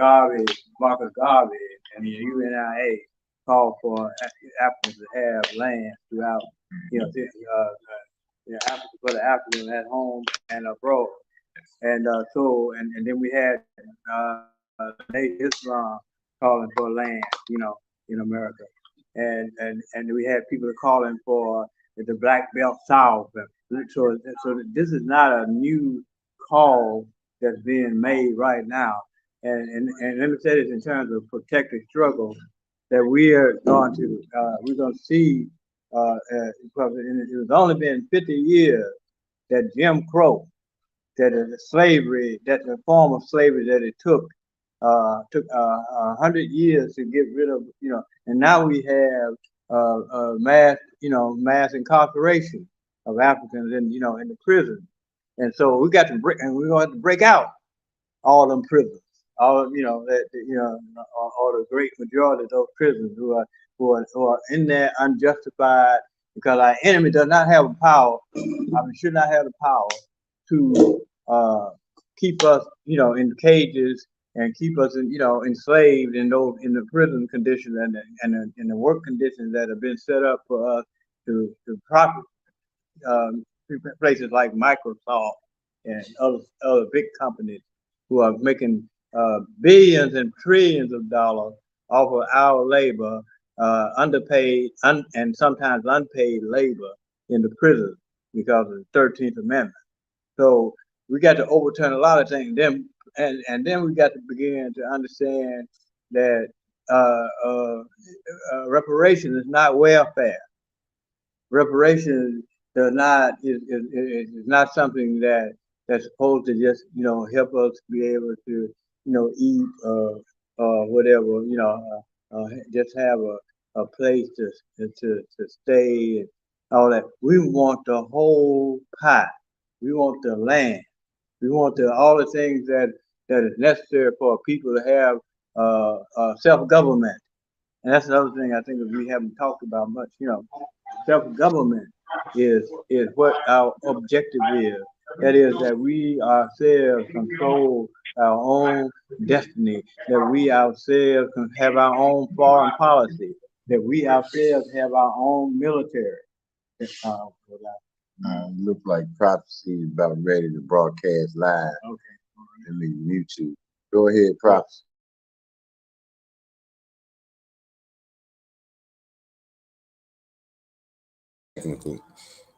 Marcus Garvey, and the UNIA called for Africans to have land throughout, Africa, for the Africans at home and abroad. And and then we had Islam calling for land, in America, and we had people calling for the Black Belt South. So this is not a new call that's being made right now. And let me say this in terms of protected struggle, that we're going to see. Because it was only been 50 years that Jim Crow, that the slavery, that the form of slavery that it took 100 years to get rid of, and now we have mass incarceration of Africans in the prison, and so we got to break, and we're going to have to break out all them prisons, all or the great majority of those prisoners who are in there unjustified, because our enemy does not have the power. Should not have the power to keep us, in cages and keep us, enslaved in the prison conditions and in the work conditions that have been set up for us to profit. Places like Microsoft and other big companies who are making billions and trillions of dollars off of our labor, underpaid and sometimes unpaid labor in the prison because of the 13th Amendment. So we got to overturn a lot of things. And then we got to begin to understand that reparation is not welfare. Reparation is not something that's supposed to just help us be able to eat whatever, just have a place to stay and all that. We want the whole pie. We want the land. We want all the things that is necessary for people to have self-government. And that's another thing I think that we haven't talked about much. You know, self-government is what our objective is. That is that we ourselves control our own destiny, that we ourselves can have our own foreign policy, that we ourselves have our own military. Look like Prophecy is about ready to broadcast live. Okay. Let me mute you. Go ahead, Prophecy.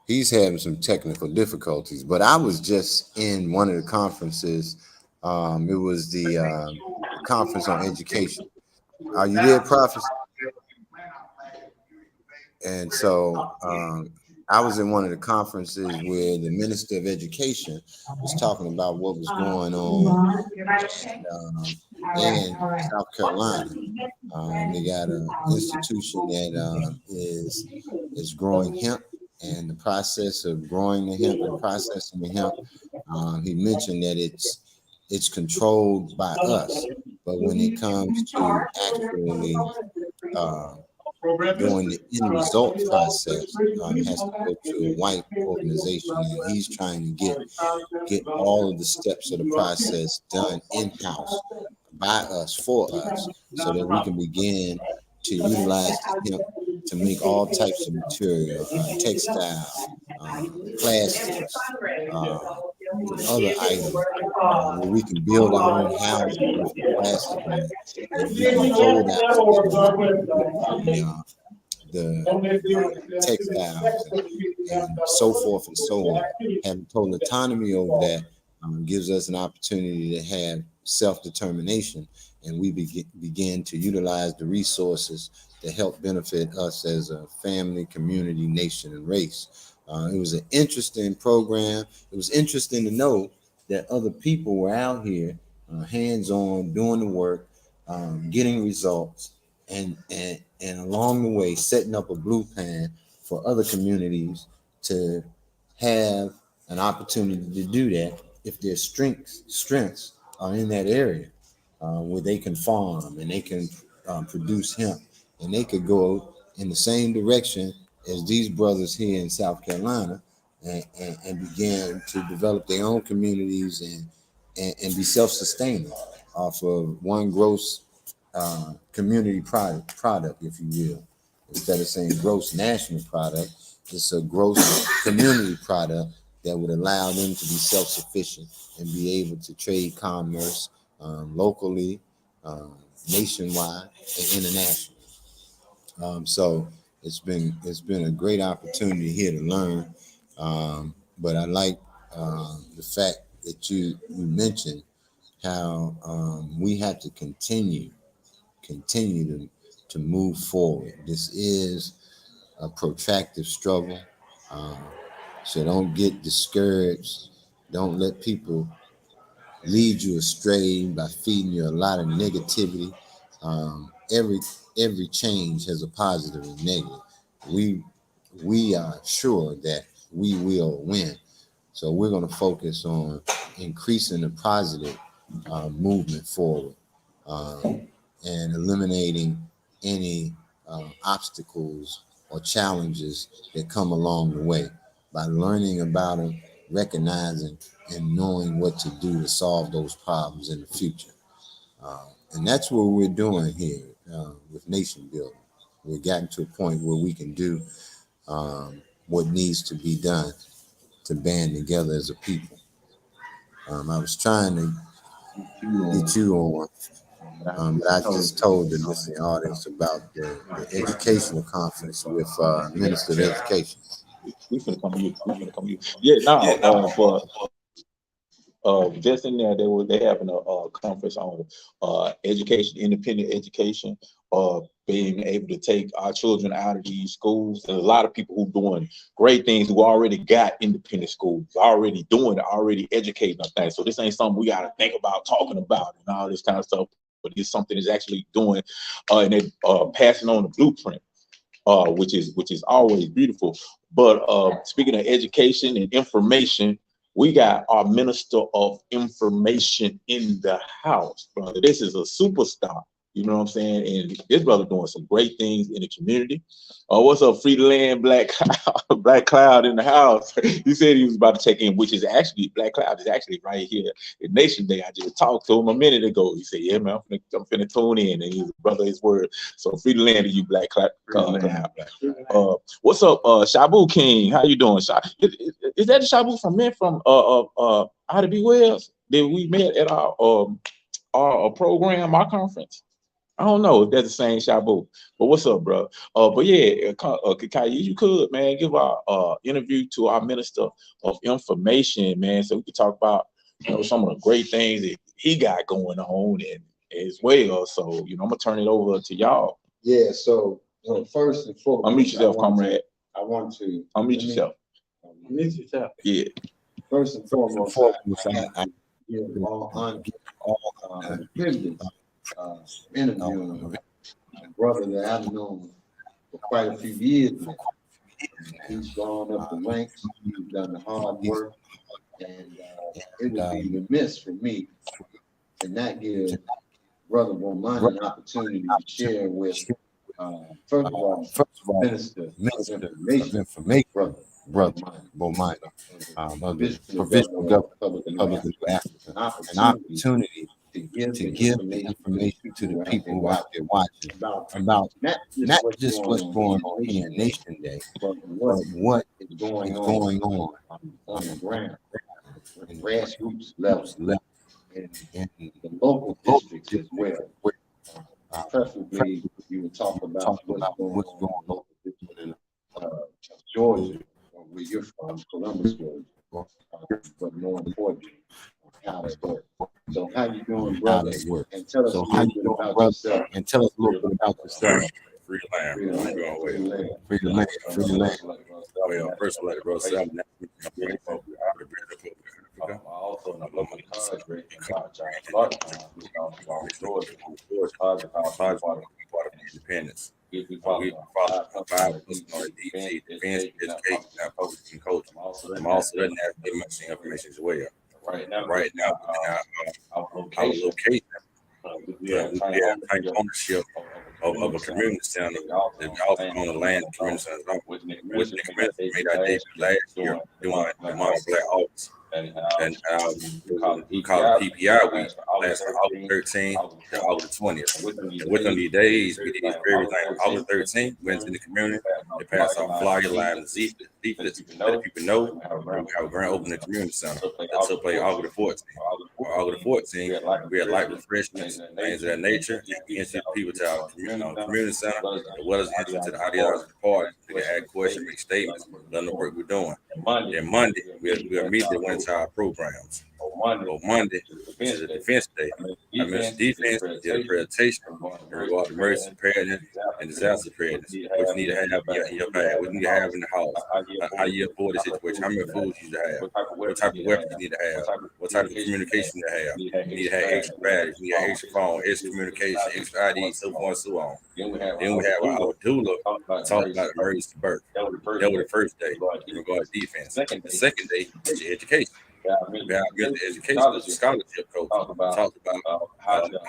He's having some technical difficulties, but I was just in one of the conferences. It was the conference on education. Are you there, Prophecy? And so I was in one of the conferences where the Minister of Education was talking about what was going on in South Carolina. They got an institution that is growing hemp, and the process of growing the hemp and processing the hemp. He mentioned that it's controlled by us, but when it comes to actually doing the end result process, it has to go to a white organization, and he's trying to get all of the steps of the process done in-house by us, for us, so that we can begin to utilize the hemp to make all types of material, textile, plastics, other items, where we can build our own houses with plastic, and we can hold out the textiles and so forth and so on. Having total autonomy over that gives us an opportunity to have self-determination, and we begin to utilize the resources to help benefit us as a family, community, nation, and race. It was an interesting program. It was interesting to know that other people were out here, hands-on, doing the work, getting results, and along the way setting up a blueprint for other communities to have an opportunity to do that if their strengths are in that area, where they can farm and they can produce hemp, and they could go in the same direction as these brothers here in South Carolina, and begin to develop their own communities and be self-sustaining off of one gross community product, if you will. Instead of saying gross national product, it's a gross community product that would allow them to be self-sufficient and be able to trade commerce locally, nationwide, and internationally. So it's been a great opportunity here to learn. But I like the fact that you mentioned how we have to continue to move forward. This is a protracted struggle. So don't get discouraged. Don't let people lead you astray by feeding you a lot of negativity. Every change has a positive and negative. We are sure that we will win. So we're going to focus on increasing the positive movement forward, and eliminating any obstacles or challenges that come along the way by learning about them, recognizing and knowing what to do to solve those problems in the future. And that's what we're doing here with nation building. We've gotten to a point where we can do what needs to be done to band together as a people. I was trying to get you on, but I just told the listening audience about the educational conference with Minister of Education. We finna come to you. Yeah, no, but just in there, they having a conference on education, independent education, being able to take our children out of these schools. There's a lot of people who doing great things, who already got independent schools, already educating us things. So this ain't something we got to think about talking about and all this kind of stuff, but it's something that's actually doing, and they passing on the blueprint, which is always beautiful. But speaking of education and information, we got our Minister of Information in the house, brother. This is a superstar. You know what I'm saying? And this brother doing some great things in the community. What's up, Free the Land, Black Black Cloud in the house? He said he was about to check in, which is actually, Black Cloud is actually right here at Nation Day. I just talked to him a minute ago. He said, yeah, man, I'm finna tune in. And he's a brother, his word. So Free the Land to you, Black Cloud. What's up, Shabu King? How you doing? Is that the Shabu from men from Ida B. Wells that we met at our program, our conference? I don't know if that's the same Shabu, but what's up, bro? But yeah, Kakai, you could, man, give our interview to our Minister of Information, man, so we could talk about, you know, some of the great things that he got going on and as well. So, you know, I'm gonna turn it over to y'all. Yeah. So first and foremost, unmute yourself, comrade. I want to unmute yourself. Unmute yourself. Yeah. First and foremost, I give all honor, privilege, interviewing a brother that I've known for quite a few years now. He's gone up the ranks, he's done the hard work, and it would be remiss for me to not give Brother Bomani an opportunity to share with, first of all, Minister of Information, Brother Bomani, Provisional Governor of Africa, an opportunity to give the information to the people who are out there watching about not just what's going on here in Nation Day, but what is going on the ground, in grassroots levels, and the local districts as well. Preferably, you would talk about what's going on in Georgia, where you're from, Columbus, Georgia, but more importantly, how it works. So how you doing, brother? And tell us a little bit about yourself. And tell us a little bit about yourself. Free the land. Free the land. Free the land. Free the land. Well, first of all, brother, say I'm not also I love my country. Independence. We follow five defense, education, publishing, culture. I'm also letting that information as well. Right now, our location, we have type ownership of a community center that we also own the land community center with the community made our debut last year doing the Mama Black Office. And we call it PPI week, last from August 13th to August 20th. And within these days, we did everything. August 13th, went in the community, they passed out flyer lines, leaflets, let people know we have a grand opening community center. That took place August 14th. August 14th, we had light refreshments, things of that nature, and we introduced people to our community center, as well as introduced to the ideology party. They can ask questions, make statements, let them know what we're doing. Then Monday, we immediately went into our programs. On Monday, which is a defense day, I mentioned defense, did a presentation in regard to emergency preparedness and disaster preparedness. What you need to have in your bag, what you need to have in the house, how you avoid the situation, how many foods you need to have, what type of weapons you need to have, what type of communication you need to have. You need to have extra batteries, you need to have extra phone, extra communication, extra ID, so forth and so on. Then we have our doula talk about emergency birth. That was the first day in regard to defense. The second day is your education. We have good education, scholarship coach. Talked about how to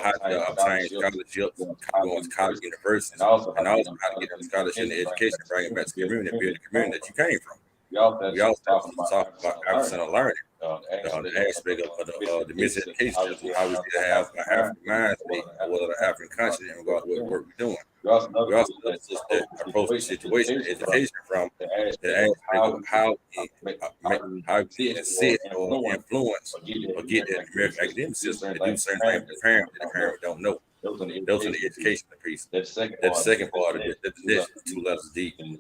obtain scholarships, going to college, universities, and also how to get the scholarship and the education, bring it back to the community and build the community that you came from. We also talk about African learning, the aspect of the miseducation, how we need to have an African mind state, as well as an African conscience in regard to what work we're doing. We also approach the situation, education from the aspect of how we sit or influence or get the American academic system to do certain things that the parent don't know. Those are the education piece. That's the second part of it. That's the two levels deep. The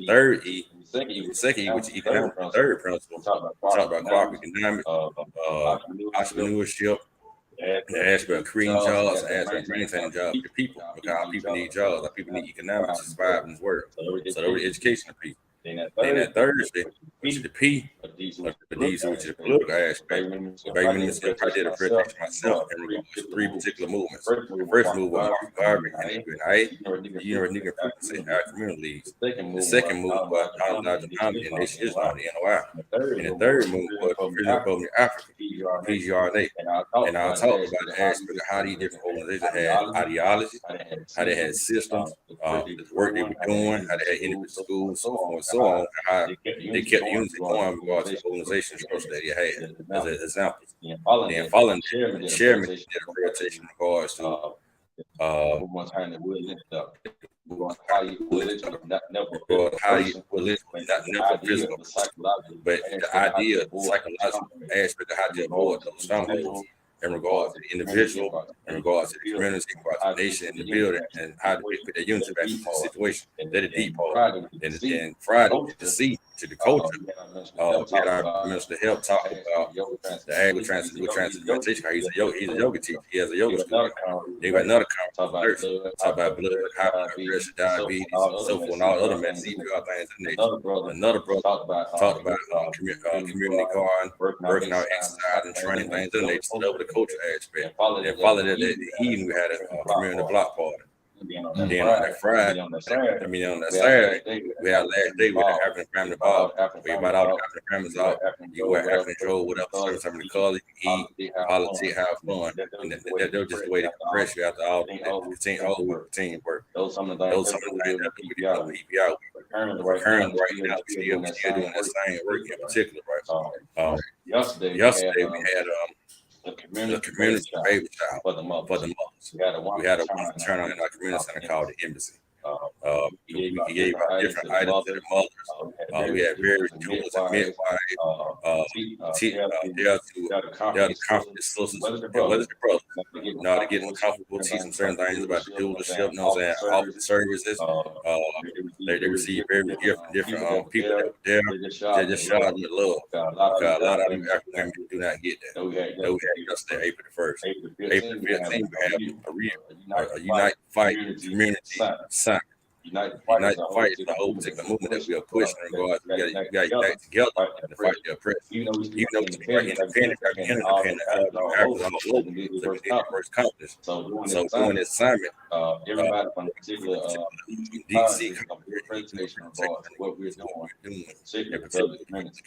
third E, which is economic. The third principle, talk about cooperative economic, entrepreneurship, the aspect of creating jobs, the aspect of maintaining jobs for people, because our people need jobs, our people need economics to survive in this world. So those are the educational people. Then that Thursday, which is the P, DC, which is the political aspect. So baby minister, I did a presentation myself in regards to 3 particular movements. The first move was Marcus Garvey and the United Frequency our community leads. The second move was Colonizer Muhammad and Nation Islam, the NOI. And the third move was Freedom Republic of Africa, PGRNA. And I'll talk about the aspect of how these different organizations had ideology, how they had systems, the work they were doing, how they had individual schools, so forth and so on, how they kept the unity going because of the organization structure that they had as an example. Then following the chairman did a presentation in regards to how you never physical, but the idea, the psychological aspect of how to avoid those strongholds in regards to the individual, in regards to the community, in regards to the nation and the building, and how to put that unity back into the situation. That is deep part. And Friday, to see to the culture, we had our minister help talk about the ag transplantation. He's a yoga teacher. He has a yoga studio. They got another conference, talk about blood, high blood pressure, diabetes, and so forth, and all other medicine, all things of nature. Another brother talked about community garden, working out exercise and training things of nature. So that was the culture aspect. And following that, the evening we had a community block party. Then on that Friday, on that Saturday, we had last day, we had African family ball. We invite all the African families out. You wear African control, whatever, some of the color, you eat, politics, have fun. And that was just the way to compress you after all the team work. Those some of the things that we do on EPI. Currently right now, we still doing that same work in particular, right? Yesterday we had the community baby shower for the mothers. We had a turnout in our community center called the Embassy. We gave out different items to the mothers. We had various tools and midwives. They're the confident sisters. What is the brother? Now to get them comfortable, teach them certain things about the doula-ship, you know what I'm saying, offer services. They receive very different people that were there. They just showed them the love. Because a lot of them African women do not get that. We had yesterday, April the 1st. April the 15th, we have a Unite Fight Community Summit. Unite Fight is the whole particular movement that we are pushing in regards to you got unite together to fight the oppressed. Even though we independent, all over the first conference. So during this summit, everybody from the particular DC presentation about what we're doing, particularly the community.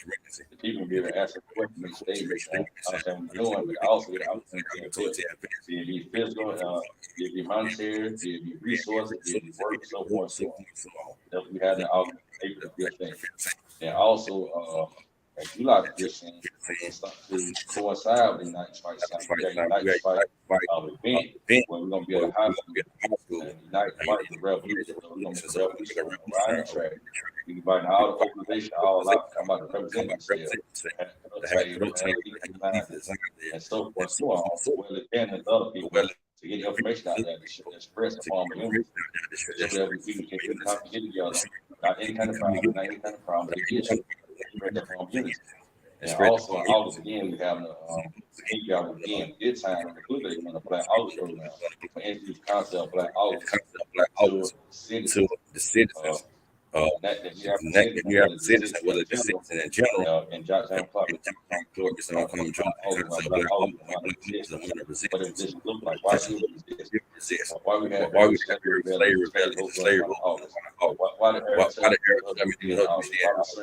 The people be able to ask a question, make sure they understand what we're doing, but also the opportunity to be physical, be monetary, be resources, be work, so forth. So that we had an April 15th. And also, as you like to say, to coincide with the Unite Fight Summit, Unite Fight event where we're going to be at a high school and Unite Fight the Revolution. So we're going to be riding track. We invite all the organizations, all out to come out and represent themselves. And so forth, so on. So well, again, there's other people to get information out there, to express the form of unity. So that we can get together, not any kind of problem, not any kind of problem, but the issue, express the form of unity. And also, in August again, we have again, this time, including in the Black August program, we introduce the concept of Black August to the citizens. That you have citizens, whether it's citizens in general, and Johnson Clark, is going to come and join why should we resist? Why we have slavery rebellion,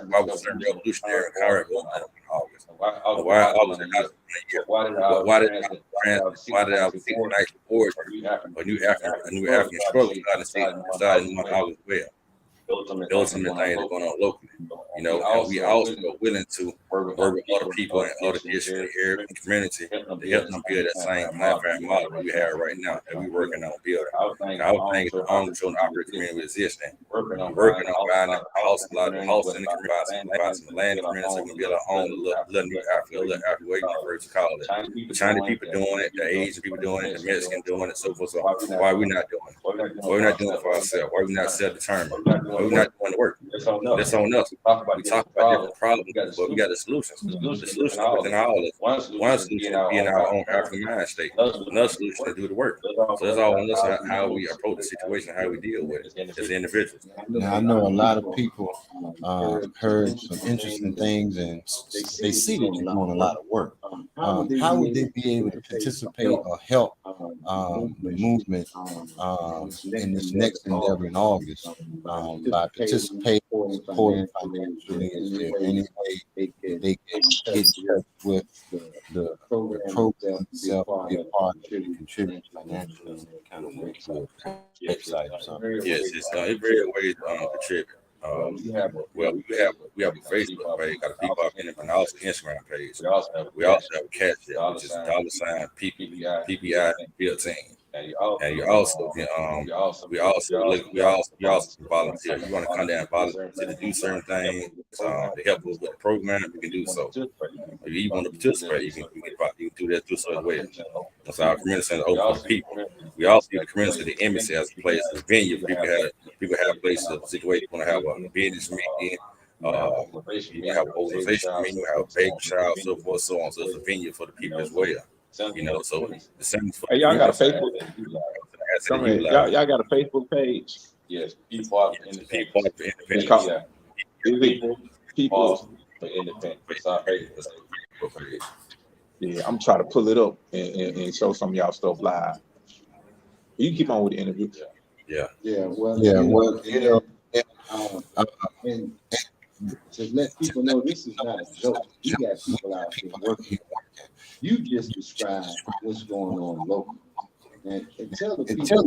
why was there revolutionary power going on in August? Why did our nice board a new African struggle started in August well? Those are the things that are going on locally, you know, and we also are willing to work with other people and other districts here in the community to help them build that same platform model that we have right now that we're working on building. I would think the only children operating community existing, working on buying a house, a lot of houses in the community, buying some land in the community so we can build our own little new Africa, way you first call it. The Chinese people doing it, the Asian people doing it, the Mexican doing it, so forth. So why are we not doing it? Why are we not doing it for ourselves? Why are we not self-determined? Why we're not doing the work. That's on us. We talk about different problems, but we got the solutions. The solution is within all of us. One solution is be in our own African mind state. Another solution is do the work. So that's all on us, how we approach the situation, how we deal with it as individuals. Now I know a lot of people heard some interesting things, and they see that you're doing a lot of work. How would they be able to participate or help the movement in this next endeavor in August by participating, supporting financially? Is there any way they can get in touch with the program itself, be a part of it, contribute financially in that kind of way? Website or something? Yes, it's very ways to contribute. We have a Facebook page, got a People and also Instagram page. We also have a Cash App, which is $PPI 15. And you also can we also volunteer. You want to come down and volunteer to do certain things to help us with the program, you can do so. If you want to participate, you can do that too so as well. So our community center open for people. We also do the community center, the embassy as a place, as a venue. People have places of situation. Want to have a business meeting, you have an organization meeting, you have a baby shower, so forth, so on. So it's a venue for the people as well. You know, so the same for y'all got a Facebook. Y'all got a Facebook page. Yes, people People for independence. Yeah, I'm trying to pull it up and show some of y'all stuff live. You can keep on with the interview. And to let people know this is not a joke. You got people out here working. You just described what's going on locally. And tell the people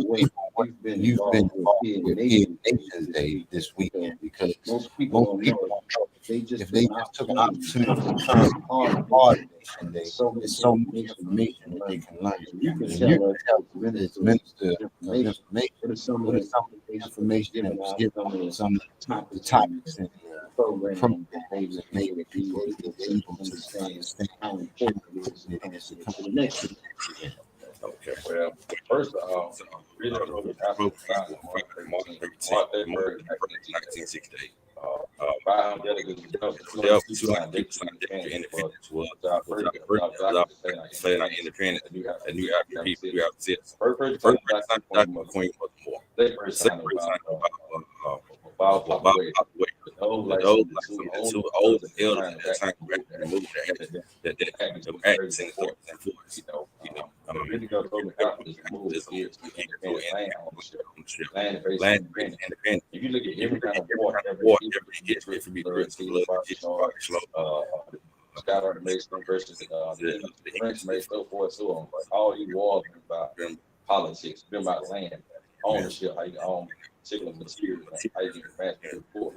what you've been involved with Nations Day this weekend, because most people don't know if they just took an opportunity to come part of Nation Day. There's so much information that they can learn. You can tell us, minister what are some of the information that was given, some of the topics and program that they made it people able to understand how important it is to come to the next event. Okay, well, first of all, really March 3rd, 1968. 500 delegates independence was our first independence. A new African people, new African citizens. First person Queen was more. Second person about those two old elders at that time removed that acts in the influence. Land independent. If you look at every kind of war, it could be Scott Arthur Mason versus the French made so forth so on. But all these wars about politics, been about land, ownership, how you own particular material, how you can match the poor.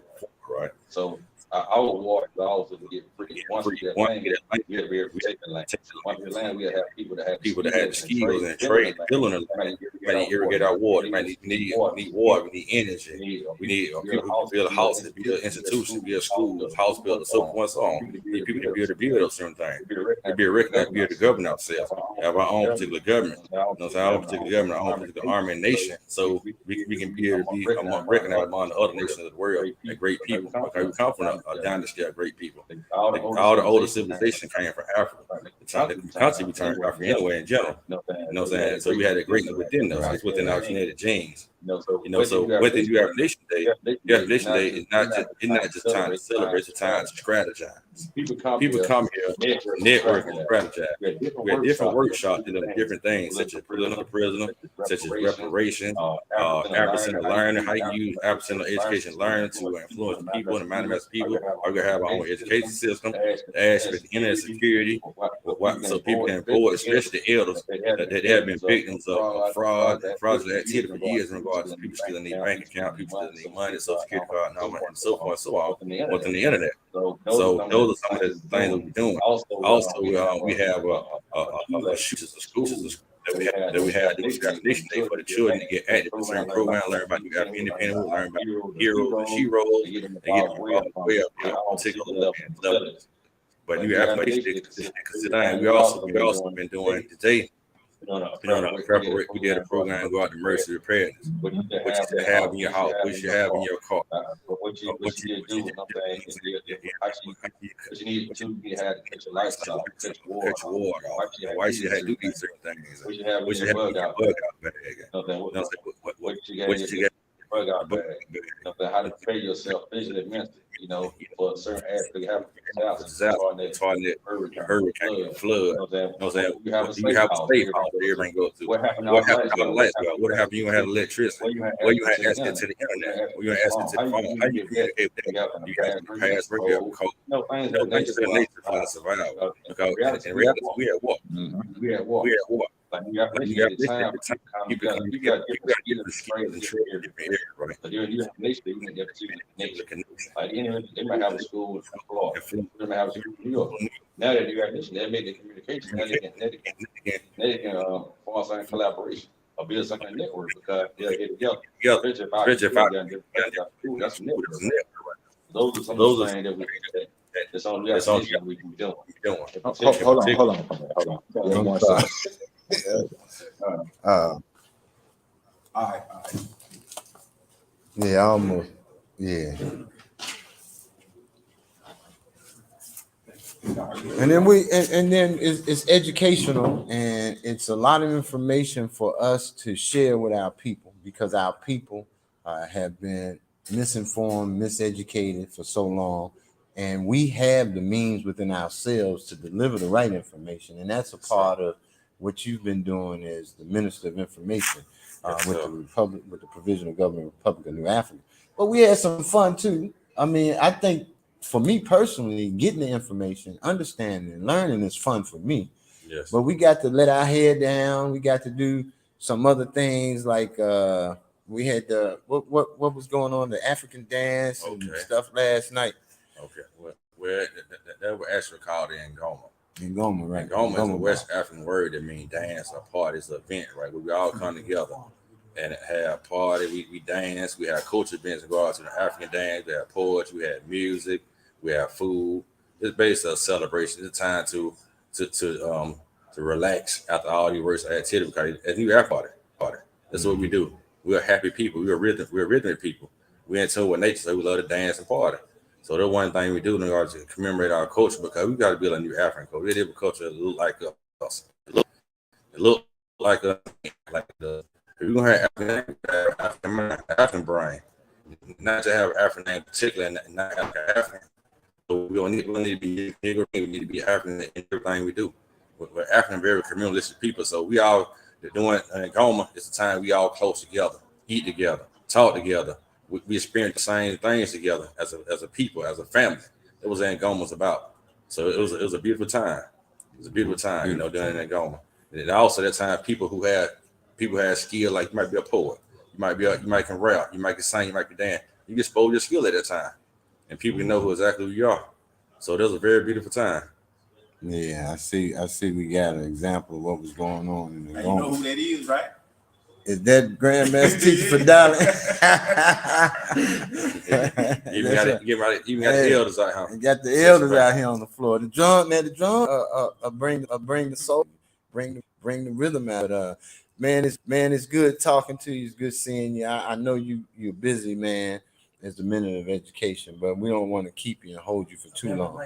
Right. So our war is also to get free. Once we get land, we have to be able to take the land. Once we get land, we have people that have skills and trade, building the land. We might need to irrigate our water. We might need water. We need energy. We need people to build a house, to build an institution, build schools, house builders, so forth and so on. We need people to build those certain things. To be recognized, be able to govern ourselves, have our own particular government. Our own particular government, our own particular army and nation. So we can be able to be recognized among the other nations of the world as great people. Okay, we come from a dynasty of great people. All the older civilization came from Africa. The country we turned Africa anyway in general. You know what I'm saying? So we had a greatness within us. It's within our genetic genes. So with the New Nation Day, Nation Day is not just time to celebrate, it's a time to strategize. People come here, network and strategize. We have different workshops dealing with different things, such as prisoner, such as reparations, African learning, how you use African education learning to influence people and manifest people. Are we gonna have our own education system, aspect of internet security, so people can avoid, especially the elders that have been victims of fraud, fraudulent activity for years in regards to people stealing their bank account, people stealing their money, social security card, and so forth and so on, within the internet. So those are some of the things that we're doing. Also, we have a school that we have this Nation Day for the children to get active in certain programs, learn about New African independence, learn about heroes and sheroes, and get involved way up in particular levels. But New African Nation Day, we also been doing today. We did a program, go out to emergency preparedness. What you should have in your house, what you should have in your car. What you do, what you need to have to cut your lights off, cut your water off. Why should you have to do these certain things? What you have in your bug out bag. What you got bug out bag. How to prepare yourself physically and mentally, for a certain aspect. Have hurricane, flood. You know what I'm saying? You have a safe house where everything goes to. What happened to the lights? What happened? You had electricity. Where you had access to the internet. Where you had access to the phone. How you communicate with them? You got the password. You have a code. No, things that nature for survival. Because in reality, we at war. We at war. Like you got the time. You got to get the strength and trade in different areas, right? But you have nature, you can get nature connection. Like they might have a school in Florida. They might have a school in New York. Now that you got this, they made the communication. Now they can form some collaboration or build some kind of network because they'll get together. That's a network. Those are some of the things that that's on that we can be doing. Hold on. One second. All right. Yeah, almost. Yeah. And then it's educational, and it's a lot of information for us to share with our people, because our people have been misinformed, miseducated for so long, and we have the means within ourselves to deliver the right information, and that's a part of what you've been doing as the Minister of Information with the Provisional Government Republic of New Africa. But we had some fun too. I mean, I think for me personally, getting the information, understanding, and learning is fun for me. Yes. But we got to let our head down. We got to do some other things like we had the what was going on, the African dance and stuff last night. Okay. Well, that was actually called Ngoma. Ngoma, right? Ngoma is a West African word that means dance or party. It's an event, right? Where we all come together and have a party. We dance. We have culture events and go out to the African dance. We have poetry. We have music. We have food. It's basically a celebration. It's a time to relax after all the work activity. Because it's New Africa party. That's what we do. We're happy people. We're rhythmic people. We're in tune with nature, so we love to dance and party. So that's one thing we do in order to commemorate our culture, because we got to build a new African culture. We have a culture that look like us. It look like us. Like the if you're gonna have African brain, not to have African name particularly, and not have African. So we don't need to be Negro. We need to be African in everything we do. We're African, very communalistic people. So we all doing Ngoma. It's a time we all close together, eat together, talk together. We experience the same things together as a people, as a family. It was Ngoma's about. So it was a beautiful time. It was a beautiful time, during Ngoma. And also that time people had skill, like you might be a poet, you might can rap, you might can sing, you might can dance. You can expose your skill at that time, and people can know exactly who you are. So it was a very beautiful time. Yeah, I see. We got an example of what was going on in the Ngoma. You know who that is, right? Is that Grandmaster Teacher for Dolly? Even got the elders out here. Got the elders out here on the floor. The drum bring the soul, bring the rhythm out. But man, it's good talking to you. It's good seeing you. I know you're busy, man, as the Minister of Education, but we don't want to keep you and hold you for too long.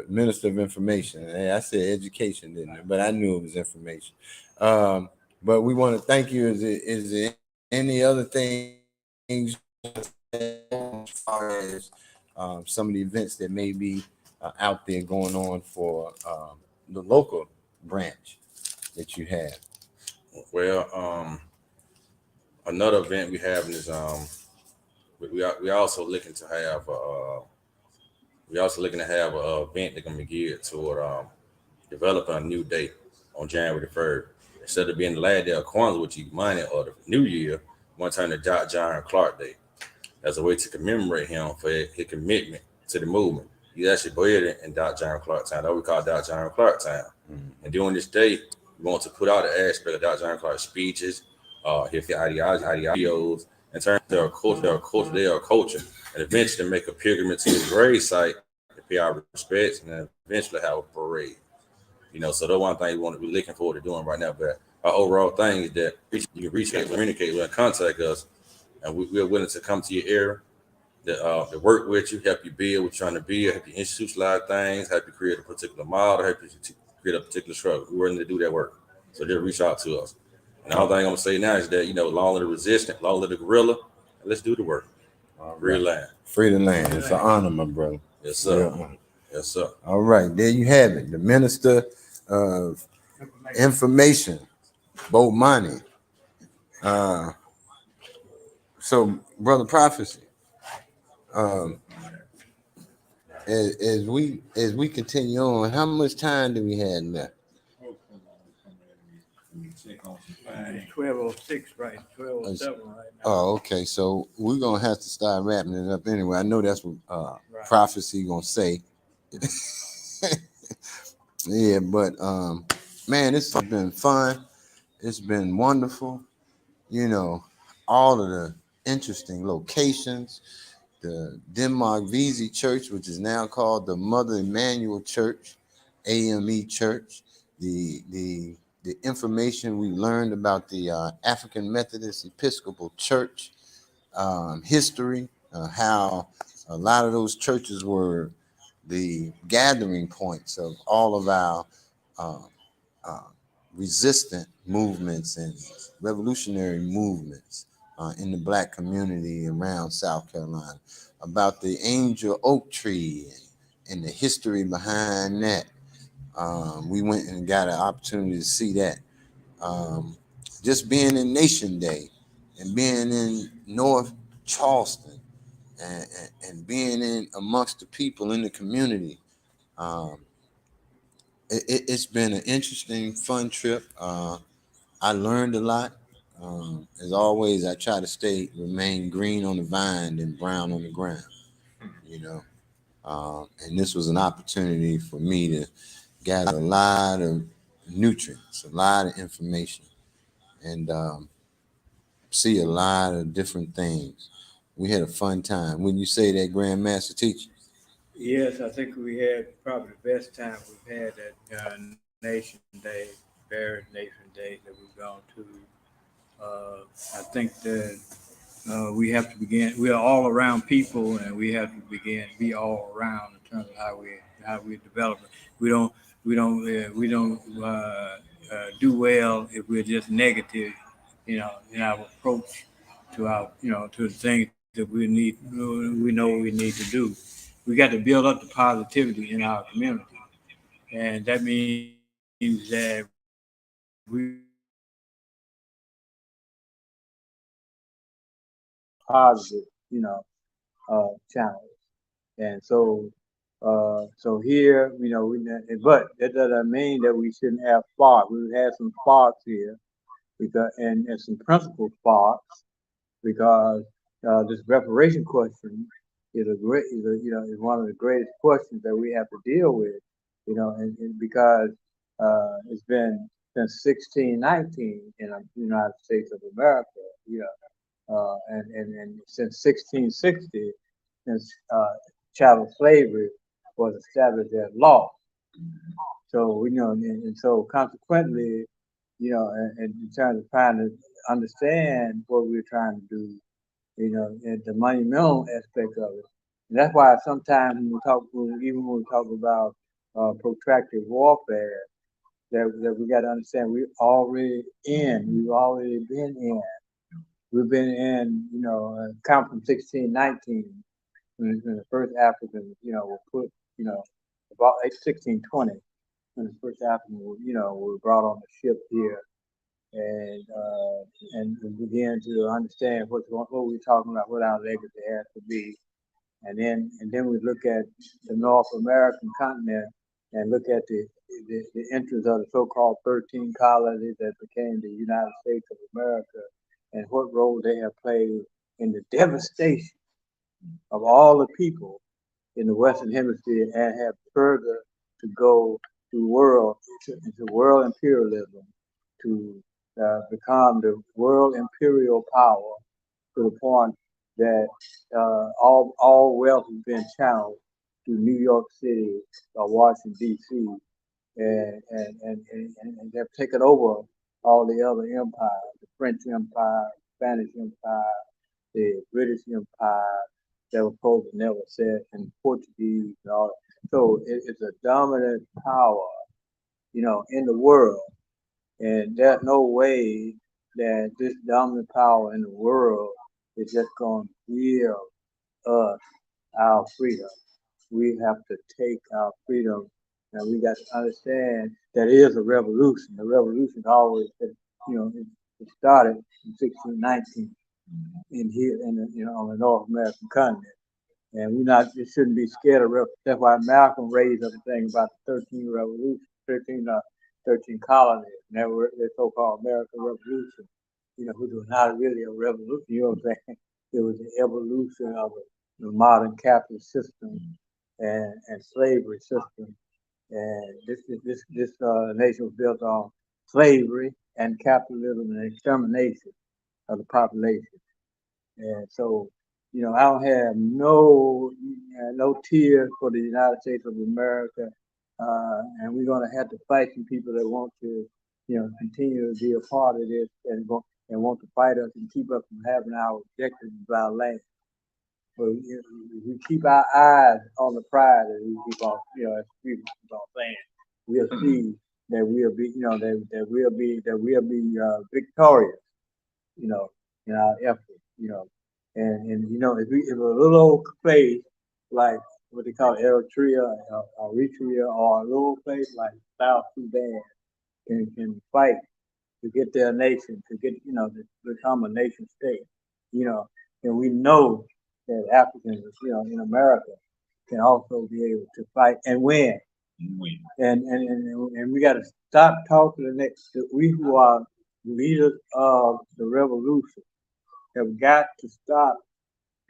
Minister of Information. I said education, didn't I? But I knew it was information. But we want to thank you. Is there any other things as far as some of the events that may be out there going on for the local branch that you have? Well, another event we have is we also looking to have an event that's gonna be geared toward developing a new date on January 3rd. Instead of being the last day of Kwanzaa, which you money, or the New Year, one turn to John Clark Day as a way to commemorate him for his commitment to the movement. He's actually buried in Dr. John Clark Town. That we call Dr. John Clark Town. And during this day, we want to put out the aspect of Dr. John Clark's speeches, his ideologies, and turn their culture, and eventually make a pilgrimage to his grave site to pay our respects, and then eventually have a parade. You know, so the one thing we're looking forward to doing right now. But our overall thing is that you can reach out, communicate with, contact us, and we're willing to come to your area, to work with you, help you build what you're trying to build, help you institutionalize things, help you create a particular model, help you create a particular struggle. We're willing to do that work. So just reach out to us. And the whole thing I'm gonna say now is that, you know, long live the resistant, long live the gorilla, and let's do the work. Free the land. Free the land. It's an honor, my brother. Yes, sir. Yeah. Yes, sir. All right, there you have it. The Minister of Information, Bomani. So, Brother Prophecy, as we continue on, how much time do we have left? 12:06, right? 12:07 right now. Oh, okay. So we're gonna have to start wrapping it up anyway. I know that's what Right. Prophecy gonna say. Yeah, but man, it's been fun. It's been wonderful. You know, all of the interesting locations. The Denmark Vesey Church, which is now called the Mother Emmanuel Church, AME Church. The information we learned about the African Methodist Episcopal Church, history, how a lot of those churches were the gathering points of all of our uh, uh, resistant movements and revolutionary movements in the Black community around South Carolina, about the angel oak tree and the history behind that. We went and got an opportunity to see that. Just being in Nation Day and being in North Charleston and being in amongst the people in the community. It's been an interesting, fun trip. I learned a lot. As always, I try to remain green on the vine and brown on the ground, you know. And this was an opportunity for me to gather a lot of nutrients, a lot of information, and see a lot of different things. We had a fun time. When you say that, Grandmaster Teacher? Yes, I think we had probably the best time we've had at Nation Day, various Nation Days that we've gone to. I think that we have to begin. We are all around people, and we have to begin to be all around in terms of how we develop it. We don't do well if we're just negative, you know, in our approach to our, you know, to the things that we know we need to do. We got to build up the positivity in our community, and that means that we positive, you know, channels. And so here, you know, but that doesn't mean that we shouldn't have sparks. We've had some sparks here because and some principal sparks because this reparation question is is one of the greatest questions that we have to deal with, you know, and because it's been since 1619 in the United States of America, you know, and since 1660, since chattel slavery was established as law. So, you know, and so consequently, you know, and in terms of trying to understand what we're trying to do, you know, and the money minimum aspect of it. And that's why sometimes even when we talk about protracted warfare, that we got to understand we've already been in. We've been in, you know, count from 1619 when the first Africans, you know, were put, you know, about 1620 when the first Africans, were brought on the ship here, and began to understand what we're talking about, what our legacy has to be, and then we look at the North American continent and look at the entrance of the so-called 13 colonies that became the United States of America, and what role they have played in the devastation of all the people in the Western Hemisphere, and have further to go into world imperialism, to become the world imperial power to the point that all wealth has been channeled to New York City or Washington, D.C., and they've taken over all the other empires, the French Empire, Spanish Empire, the British Empire that was supposed to never set, and Portuguese and all that. So it's a dominant power, in the world. And there's no way that this dominant power in the world is just going to give us our freedom. We have to take our freedom, and we got to understand that it is a revolution. The revolution always, it started in 1619 in here, on the North American continent. And we shouldn't be scared of revolution. That's why Malcolm raised up the thing about the 13 colonies, and their so-called American Revolution, which was not really a revolution, you know what I'm saying? It was the evolution of the modern capitalist system and slavery system. And this nation was built on slavery and capitalism and extermination of the population. And so, I don't have no tears for the United States of America. And we're going to have to fight some people that want to, continue to be a part of this and want to fight us and keep us from having our objectives of our land. But if we keep our eyes on the prize, as we keep on, as people keep on saying, we'll see that we'll be, that we'll be victorious, in our effort, if a little old place like what they call Eritrea or a little place like South Sudan can fight to get their nation, to get, to become a nation state, and we know that Africans, in America can also be able to fight and win. And we got to stop talking we who are leaders of the revolution have got to stop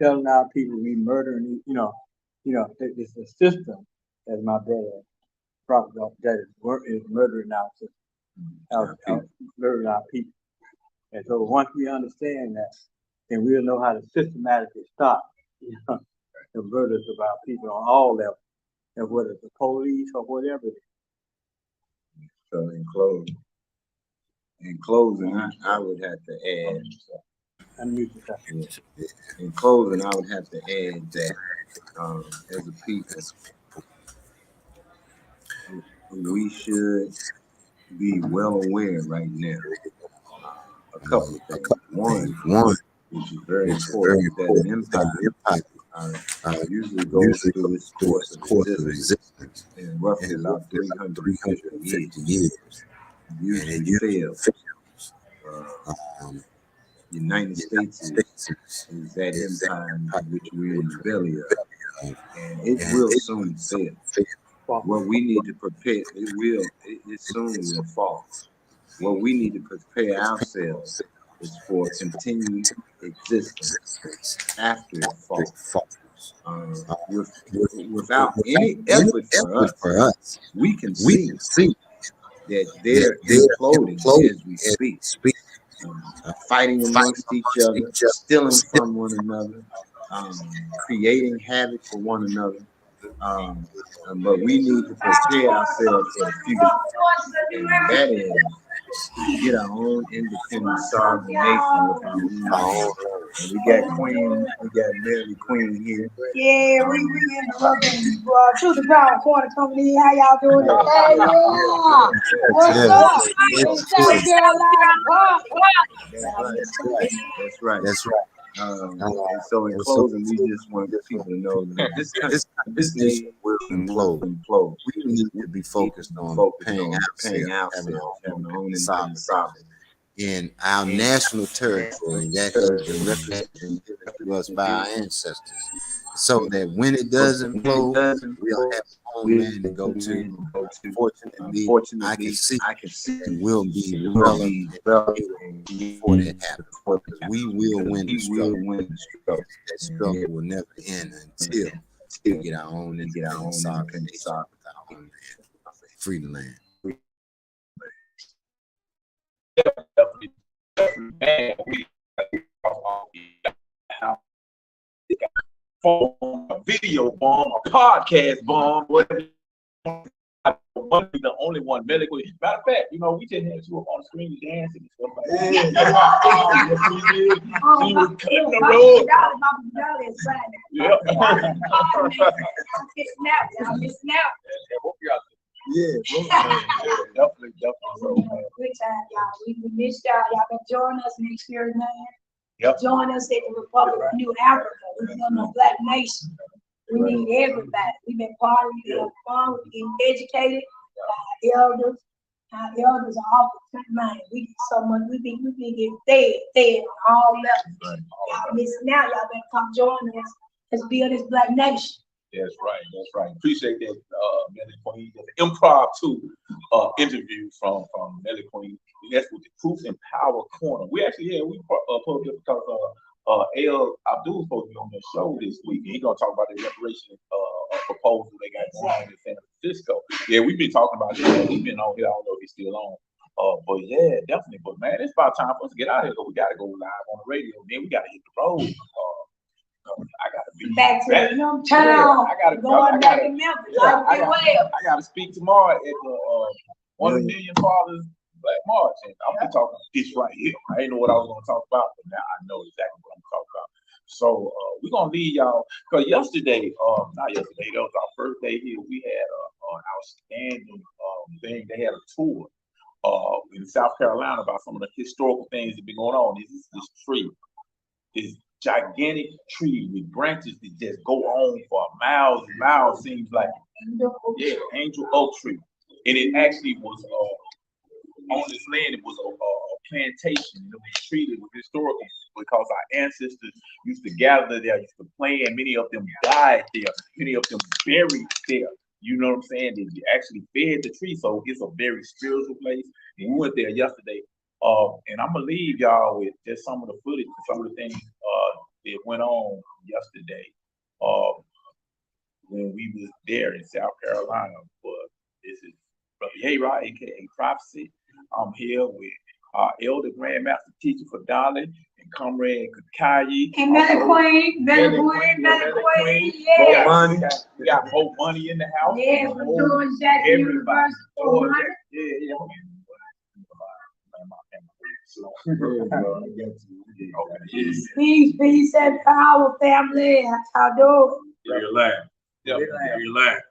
telling our people we murdering, it's a system, as my brother, Prophet that is murdering our system, murdering our people. And so once we understand that, then we'll know how to systematically stop, the murders of our people on all levels, and whether it's the police or whatever it is. So in closing, I would have to add. In closing, I would have to add that as a people, we should be well aware right now. A couple of things. One, which is very important, that an empire usually goes through its course of resistance in roughly about 350 years. Usually fails. United States is that empire in which we're in the belly of, and it will soon fail. What we need to prepare, it soon will fall. What we need to prepare ourselves is for continued existence after it falls. Without any effort for us, we can see that they're imploding as we speak. Fighting amongst each other, stealing from one another, creating havoc for one another. But we need to prepare ourselves for the future, and that is to get our own independent sovereign nation with our own. And we got Mary Queen here. Yeah, we interrupting to the ground corner coming in. How y'all doing today? Yeah. What's up? It's South Carolina. That's right. And so in closing, we just want people to know that this nation will implode. We need to be focused on paying ourselves, having our own sovereignty in our national territory that has been represented to us by our ancestors, so that when it does implode, we'll have a homeland to go to. Fortunately, I can see and will be relevant before that happens. We will win the struggle. That struggle will never end until we get our own sovereign nation with our own land, free the land. A video bomb, a podcast bomb, whatever. want to be the only one medically. Matter of fact, you know, we just had you up on the screen dancing and stuff like that. Yes, we did. She was cutting the road. Yeah. I'm missing out. Yeah, definitely. So, good time, y'all. We missed y'all. Y'all can join us next year, man. Yep. Join us at the Republic of New Africa. We're on the Black Nation. We need everybody. We've been partying, we've been fun, we're getting educated. Our elders are off the front line. We get so much. We been getting fed on all levels. Right. Y'all missing out. Y'all better come join us. Let's build this Black Nation. That's right. Appreciate that, Melly Queen. There's an improv interview from Melly Queen. That's with the Truth and Power Corner. We actually, we put up because L. Abdul's supposed to be on the show this week. He's gonna talk about the reparation proposal they got going on in San Francisco. Yeah, we've been talking about that. He's been on here. I don't know if he's still on. But yeah, definitely. But man, it's about time for us to get out of here. We gotta go live on the radio. Then we gotta hit the road. I gotta be back to the young town. I gotta speak tomorrow at the 1 Million Fathers Black March, and I'm gonna talk about this right here. I didn't know what I was gonna talk about, but now I know exactly what I'm talking about. So we're gonna leave y'all because yesterday, not yesterday, that was our first day here. We had an outstanding thing. They had a tour in South Carolina about some of the historical things that been going on. This tree, this gigantic tree with branches that just go on for miles and miles, seems like. Yeah, Angel Oak Tree. And it actually was on this land, it was a plantation. It was treated with historical because our ancestors used to gather there, used to play, and many of them died there. Many of them buried there. You know what I'm saying? They actually fed the tree, so it's a very spiritual place. And we went there yesterday. And I'm gonna leave y'all with just some of the footage and some of the things that went on yesterday when we was there in South Carolina. But this is Brother Yehrah, aka Prophecy. I'm here with our elder grandmaster teacher for Dolly and comrade Kakai. And Melly Queen. Yeah. We got Mo Money in the house. Yeah, we're doing Jack everybody. Yeah. Peace and power, family. That's how I do it. Relax.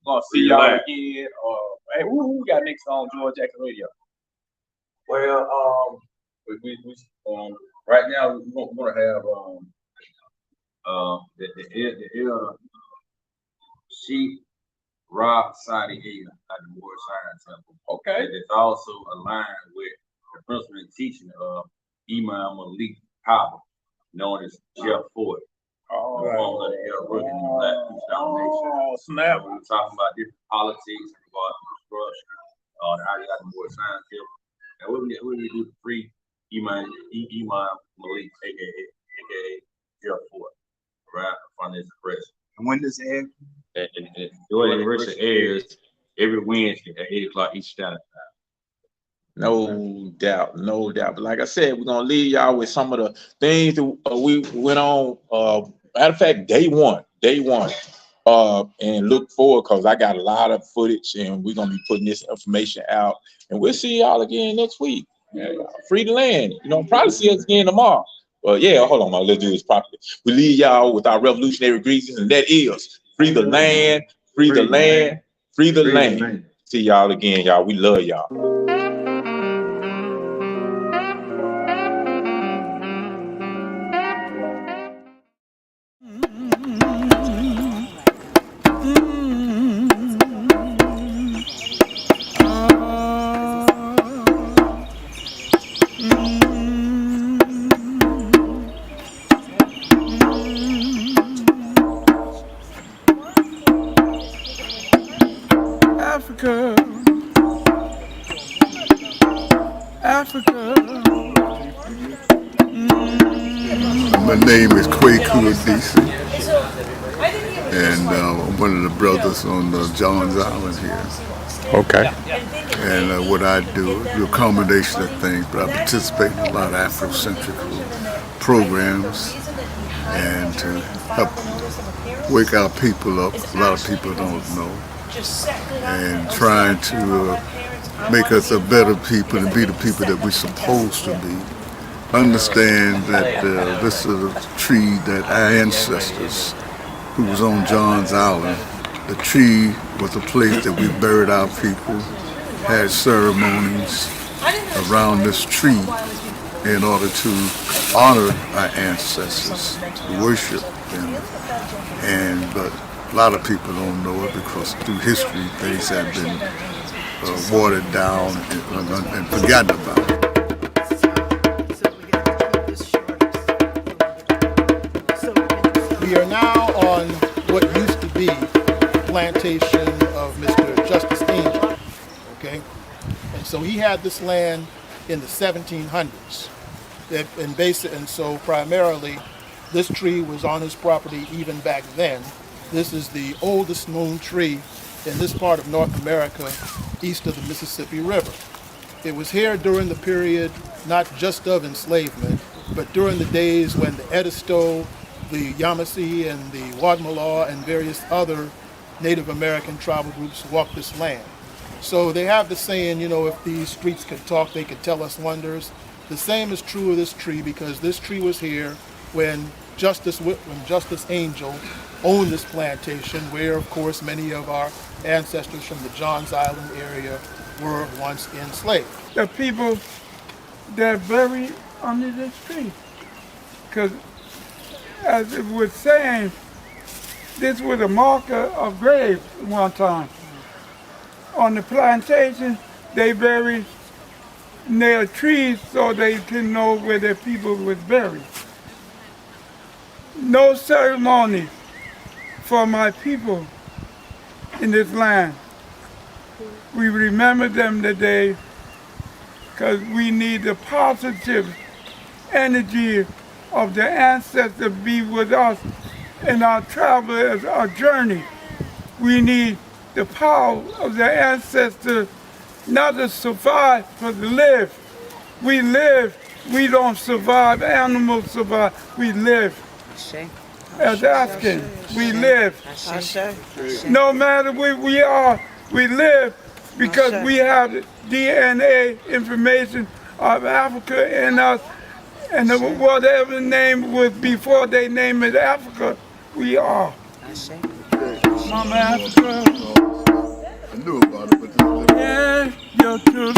Gonna see y'all again. Hey, who we got next on George Jackson Radio? Well, we right now we're gonna have the elder Sheikh Rob Sadi at the Moore Science Temple. Okay. It's also aligned with the principal and teaching of Imam Malik Haba, known as Jeff Ford. Snap. We're talking about different politics, about construction, how you got the Moore Science Temple. And we do free Imam Malik, aka Jeff Ford, right from this press. And when does it air? And Joy University airs every Wednesday at 8:00 each Standard Time. No doubt. But like I said, we're gonna leave y'all with some of the things that we went on. Matter of fact, day one. And look forward because I got a lot of footage, and we're gonna be putting this information out. And we'll see y'all again next week. Free the land. Probably see us again tomorrow. But yeah, hold on, let's do this properly. We leave y'all with our revolutionary greetings, and that is free the land, free the land, free the land. See y'all again, y'all. We love y'all. Africa. My name is Kwaku Adisi, and I'm one of the brothers on John's Island here. Okay. And what I do a combination of things, but I participate in a lot of Afrocentric programs and to help wake our people up. A lot of people don't know. and trying to make us a better people and be the people that we're supposed to be. Understand that this is a tree that our ancestors, who was on John's Island, the tree was a place that we buried our people, had ceremonies around this tree in order to honor our ancestors, worship them. But a lot of people don't know it because through history things have been watered down and forgotten about. We are now on what used to be plantation of Mr. Justice Angel, okay? And so he had this land in the 1700s. And so primarily, this tree was on his property even back then. This is the oldest known tree in this part of North America, east of the Mississippi River. It was here during the period, not just of enslavement, but during the days when the Edisto, the Yamasee, and the Wadmalaw, and various other Native American tribal groups walked this land. So they have the saying, you know, if these streets could talk, they could tell us wonders. The same is true of this tree, because this tree was here when Justice Angel owned this plantation, where, of course, many of our ancestors from the Johns Island area were once enslaved. The people that are buried under this tree, because as it was saying, this was a marker of graves one time. On the plantation, they buried near trees so they can know where their people was buried. No ceremony for my people in this land. We remember them today because we need the positive energy of the ancestors be with us in our travel, as our journey. We need the power of the ancestors not to survive, but to live. We live. We don't survive. Animals survive. We live. As Africans, we live. No matter where we are, we live because we have the DNA information of Africa in us, and whatever name was before they name it Africa, we are. Mama Africa. I knew about it, but yeah, your truth.